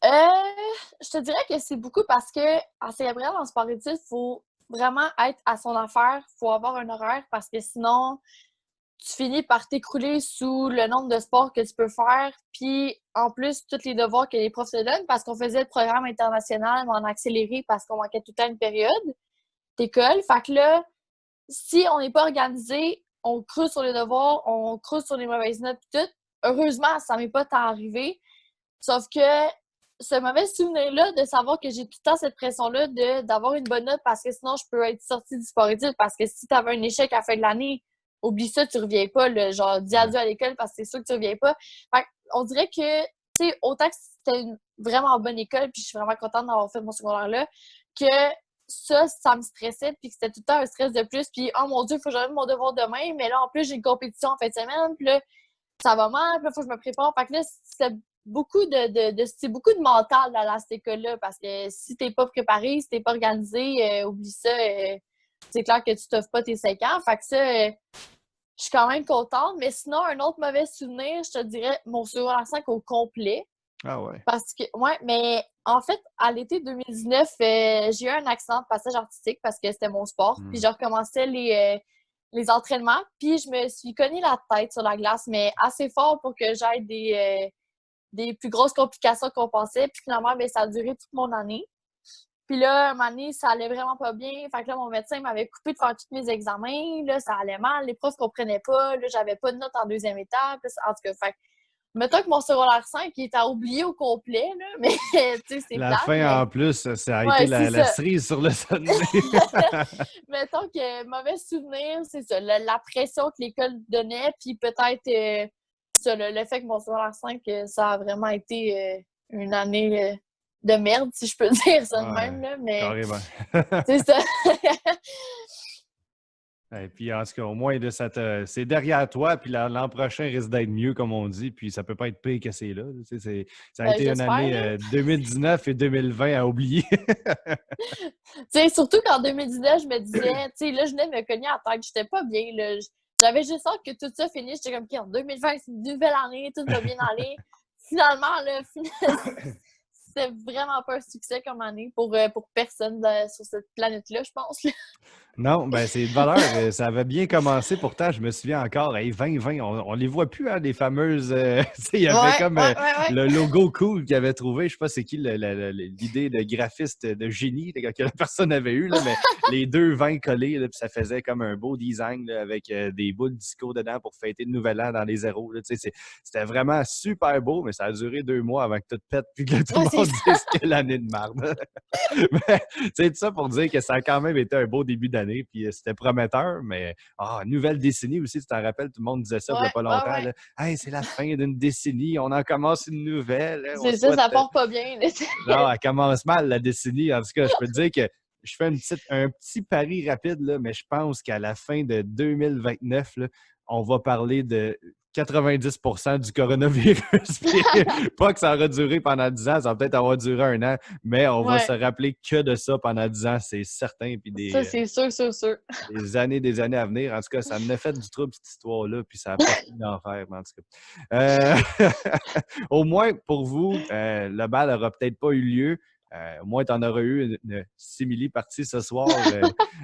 Je te dirais que c'est beaucoup parce que en Gabriel, en sport-études, il faut vraiment être à son affaire, il faut avoir un horaire parce que sinon, tu finis par t'écrouler sous le nombre de sports que tu peux faire, puis en plus, tous les devoirs que les profs te donnent, parce qu'on faisait le programme international, mais en accéléré parce qu'on manquait tout le temps une période d'école. Fait que là, si on n'est pas organisé, on creuse sur les devoirs, on creuse sur les mauvaises notes, puis tout. Heureusement, ça m'est pas tant arrivé. Sauf que ce mauvais souvenir-là de savoir que j'ai tout le temps cette pression-là d'avoir une bonne note parce que sinon, je peux être sortie du sport-études parce que si tu avais un échec à la fin de l'année, oublie ça, tu reviens pas, là, genre, dis adieu à l'école parce que c'est sûr que tu reviens pas. Fait on dirait que, tu sais, autant que c'était une vraiment bonne école, puis je suis vraiment contente d'avoir fait mon secondaire-là, que ça me stressait, puis que c'était tout le temps un stress de plus, puis oh mon Dieu, il faut que j'arrive mon devoir demain, mais là, en plus, j'ai une compétition en fin de semaine, puis là, ça va mal, puis là, il faut que je me prépare. Fait que là, c'est beaucoup c'est beaucoup de mental là, à cette école-là, parce que si t'es pas préparé, si t'es pas organisé, oublie ça, c'est clair que tu t'offres pas tes 5 ans. Fait que ça, je suis quand même contente. Mais sinon, un autre mauvais souvenir, je te dirais mon secondaire 5 au complet. Ah ouais. Parce que, ouais, mais en fait, à l'été 2019, j'ai eu un accident de passage artistique parce que c'était mon sport. Puis je recommençais les entraînements. Puis je me suis cogné la tête sur la glace, mais assez fort pour que j'aille des plus grosses complications qu'on pensait. Puis finalement, ça a duré toute mon année. Puis là, un moment donné, ça allait vraiment pas bien. Fait que là, mon médecin m'avait coupé de faire tous mes examens. Là, ça allait mal. Les profs comprenaient pas. Là, j'avais pas de notes en deuxième étape. En tout cas, fait mettons que mon secondaire 5 il est à oublier au complet, là, mais tu sais, c'est la plate. fin, mais... en plus, ça a été la cerise sur le Sunday. Mettons que mauvais souvenir, c'est ça. La pression que l'école donnait, puis peut-être ça, là, le fait que mon secondaire 5, ça a vraiment été une année de merde, si je peux dire ça de même, là, mais carrément. c'est ça. Et puis, en tout cas, au moins, là, c'est derrière toi, puis l'an prochain risque d'être mieux, comme on dit, puis ça peut pas être pire que c'est là. Tu sais, ça a Ben, été une j'espère, là. année 2019 et 2020 à oublier. Tu sais, surtout qu'en 2019, je me disais, tu sais, là, je venais de me cogner à la tête, j'étais pas bien, là. J'avais juste hâte que tout ça finisse. J'étais comme, OK, en 2020, c'est une nouvelle année, tout va bien aller. Finalement, là, c'était vraiment pas un succès comme année pour personne sur cette planète-là, je pense. Non, ben c'est de valeur. Ça avait bien commencé. Pourtant, je me souviens encore, hey, 2020, on les voit plus, hein, les fameuses. Tu sais, il y avait comme Ouais. le logo cool qu'il avait trouvé. Je sais pas c'est qui l'idée de graphiste de génie que la personne avait eu, là, mais les deux 20 collés, là, puis ça faisait comme un beau design là, avec des boules disco dedans pour fêter le nouvel an dans les zéros. Là, tu sais, c'était vraiment super beau, mais ça a duré 2 mois avant que tout pète puis que tout Ouais, le monde dise que l'année de marde. Mais, c'est tout ça pour dire que ça a quand même été un beau début d'année, puis c'était prometteur, mais nouvelle décennie aussi, tu t'en rappelles, tout le monde disait ça il n'y a pas longtemps. ouais. Là. Hey, c'est la fin d'une décennie, on en commence une nouvelle. Hein, on C'est ça, souhaite. ça part pas bien, là. Non, elle commence mal, la décennie. En tout cas, je peux te dire que je fais un petit pari rapide, là, mais je pense qu'à la fin de 2029, là, on va parler de 90% du coronavirus. Pas que ça aura duré pendant 10 ans, ça va peut-être avoir duré 1 an, mais on va se Ouais, rappeler que de ça pendant 10 ans, c'est certain. Puis ça, c'est sûr, sûr, sûr. des années à venir. En tout cas, ça me fait du trouble, cette histoire-là, puis ça n'a pas fini d'en faire, mais en tout cas. Au moins, pour vous, le bal n'aura peut-être pas eu lieu. Au moins, tu en auras eu une simili-partie ce soir,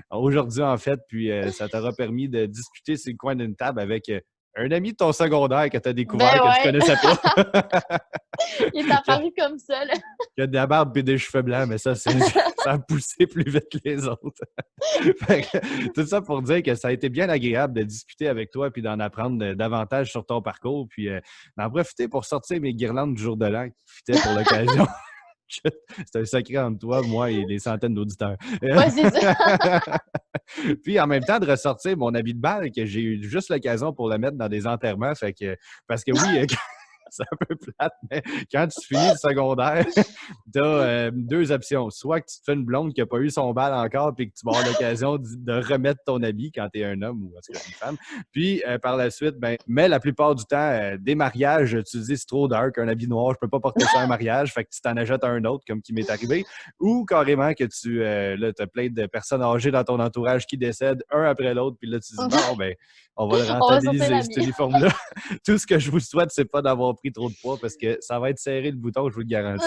aujourd'hui en fait, puis ça t'aura permis de discuter sur le coin d'une table avec un ami de ton secondaire que tu as découvert Ben que tu ouais. connaissais pas. Il est apparu comme ça, là. Qui a de la barbe et des cheveux blancs, mais ça, ça a poussé plus vite que les autres. Fait que, tout ça pour dire que ça a été bien agréable de discuter avec toi puis d'en apprendre davantage sur ton parcours, puis d'en profiter pour sortir mes guirlandes du jour de l'an qui fitaient pour l'occasion. C'est un secret entre toi, moi et les centaines d'auditeurs. Ouais, c'est ça. Puis en même temps, de ressortir mon habit de bal que j'ai eu juste l'occasion pour le mettre dans des enterrements. Fait que, parce que oui, c'est un peu plate, mais quand tu finis le secondaire, tu as 2 options. Soit que tu te fais une blonde qui n'a pas eu son bal encore puis que tu vas avoir l'occasion de remettre ton habit quand tu es un homme ou est-ce que une femme. Puis par la suite, ben, mais la plupart du temps, des mariages, tu te dis c'est trop dark, un habit noir, je peux pas porter ça à un mariage, fait que tu t'en achètes un autre, comme qui m'est arrivé. Ou carrément que tu as plein de personnes âgées dans ton entourage qui décèdent un après l'autre, puis là tu te dis bon, ben, on va le On va sortir rentabiliser, cet l'habit. uniforme-là. Tout ce que je vous souhaite, c'est pas d'avoir pris trop de poids parce que ça va être serré le bouton, je vous le garantis.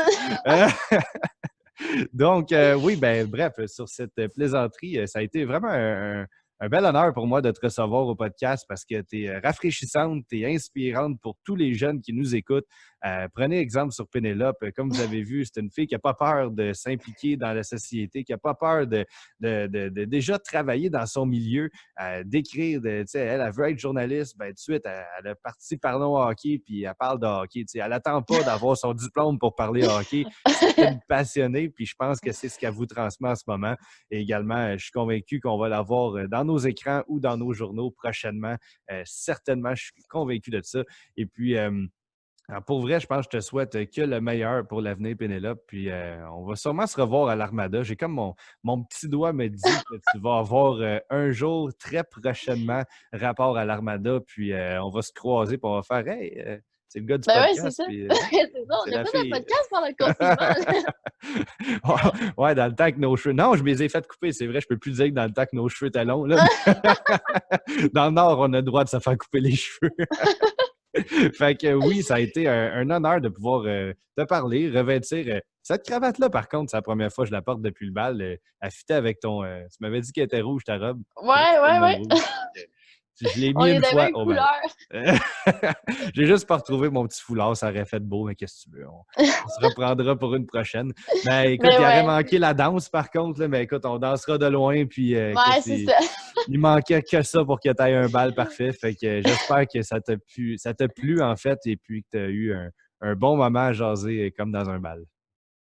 Donc, oui, ben bref, sur cette plaisanterie, ça a été vraiment un bel honneur pour moi de te recevoir au podcast parce que tu es rafraîchissante, tu es inspirante pour tous les jeunes qui nous écoutent. Prenez exemple sur Pénélope. Comme vous avez vu, c'est une fille qui n'a pas peur de s'impliquer dans la société, qui n'a pas peur de déjà travailler dans son milieu, d'écrire. Elle veut être journaliste, ben, tout de suite, elle a parti Parlons hockey, puis elle parle de hockey. Elle n'attend pas d'avoir son diplôme pour parler hockey. C'est une passionnée, puis je pense que c'est ce qu'elle vous transmet en ce moment. Et également, je suis convaincu qu'on va l'avoir dans nos écrans ou dans nos journaux prochainement. Certainement, je suis convaincu de ça. Et puis, alors, pour vrai, je pense que je te souhaite que le meilleur pour l'avenir, Pénélope. Puis on va sûrement se revoir à l'Armada. J'ai comme mon petit doigt me dit que tu vas avoir un jour, très prochainement, rapport à l'Armada. Puis on va se croiser, puis on va faire Hey, c'est le gars du Ben ouais, c'est podcast. ça. Puis C'est ça, on c'est a la fait un fille. podcast pendant le confinement. Ouais, dans le temps que nos cheveux. Non, je me les ai fait couper, c'est vrai, je peux plus dire que dans le temps que nos cheveux étaient longs. Là. Dans le Nord, on a le droit de se faire couper les cheveux. Fait que oui, ça a été un honneur de pouvoir te parler, revêtir. Cette cravate-là, par contre, c'est la première fois que je la porte depuis le bal. Elle fitait avec ton. Tu m'avais dit qu'elle était rouge, ta robe. Ouais. Rouge. Je l'ai On mis est une des fois mêmes au bal. couleurs. J'ai juste pas retrouvé mon petit foulard, ça aurait fait beau, mais qu'est-ce que tu veux? On se reprendra pour une prochaine. Mais écoute, Mais il aurait ouais. manqué la danse par contre, là, mais écoute, on dansera de loin, puis écoute, Ouais, c'est ça. il manquait que ça pour que tu aies un bal parfait. Fait que j'espère que ça t'a plu en fait, et puis que tu as eu un bon moment à jaser comme dans un bal.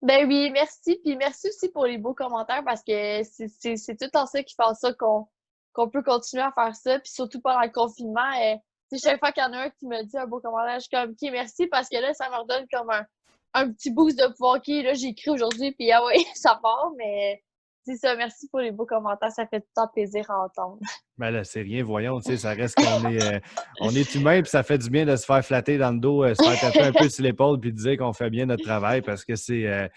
Ben oui, merci. Puis merci aussi pour les beaux commentaires parce que c'est tout en ça qui fait en ça qu'on peut continuer à faire ça. Puis surtout pendant le confinement, chaque fois qu'il y en a un qui me dit un beau commentaire, je suis comme, OK, merci, parce que là, ça me redonne comme un petit boost de pouvoir. OK, là, j'ai écrit aujourd'hui, puis ah ouais, ça part, mais c'est ça, merci pour les beaux commentaires, ça fait tout le temps plaisir à entendre. Ben là, c'est rien, voyons, tu sais, ça reste on est humain, puis ça fait du bien de se faire flatter dans le dos, se faire taper un peu sur l'épaule, puis de dire qu'on fait bien notre travail, parce que c'est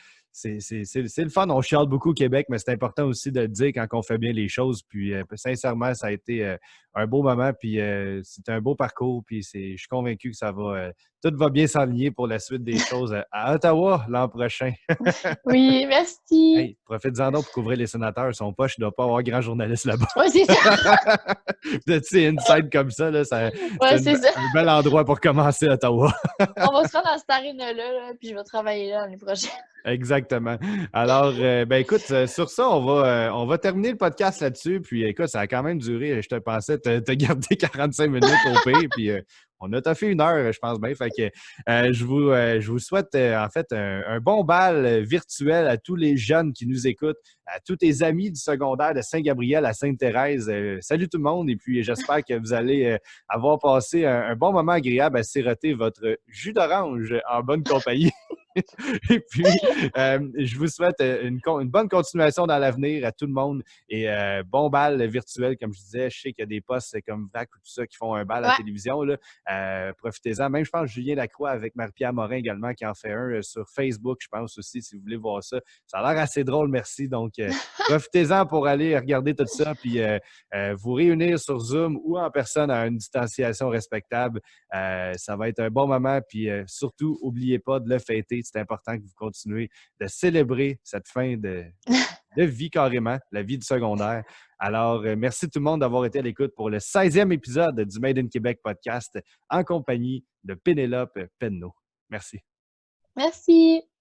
le fun. On chiale beaucoup au Québec, mais c'est important aussi de le dire quand on fait bien les choses. Puis sincèrement, ça a été un beau moment, puis c'est un beau parcours, puis je suis convaincu que tout va bien s'aligner pour la suite des choses à Ottawa l'an prochain. Oui, merci. Hey, profite-en donc pour couvrir les sénateurs. Son poche, il ne doit pas avoir grand journaliste là-bas. Oui, c'est ça. Tu sais, inside comme ça, là, Ouais, c'est ça. un bel endroit pour commencer à Ottawa. On va se rendre dans cette arène-là, là, puis je vais travailler là l'année prochaine. Exactement. Alors, ben écoute, sur ça, on va terminer le podcast là-dessus. Puis écoute, ça a quand même duré, je te pensais te garder 45 minutes au pire. Puis on a fait 1 heure, je pense bien. Fait que je vous souhaite en fait un bon bal virtuel à tous les jeunes qui nous écoutent, à tous tes amis du secondaire de Saint-Gabriel à Sainte-Thérèse. Salut tout le monde et puis j'espère que vous allez avoir passé un bon moment agréable à siroter votre jus d'orange en bonne compagnie. Et puis, je vous souhaite une bonne continuation dans l'avenir à tout le monde et bon bal virtuel, comme je disais. Je sais qu'il y a des postes comme VAC ou tout ça qui font un bal à la télévision. Là. Profitez-en. Même, je pense, Julien Lacroix avec Marie-Pierre Morin également qui en fait un sur Facebook, je pense aussi, si vous voulez voir ça. Ça a l'air assez drôle, merci. Donc, profitez-en pour aller regarder tout ça puis vous réunir sur Zoom ou en personne à une distanciation respectable. Ça va être un bon moment. Puis surtout, n'oubliez pas de le fêter. C'est important que vous continuez de célébrer cette fin de vie carrément, la vie du secondaire. Alors, merci tout le monde d'avoir été à l'écoute pour le 16e épisode du Made in Québec podcast en compagnie de Pénélope Penneau. Merci. Merci.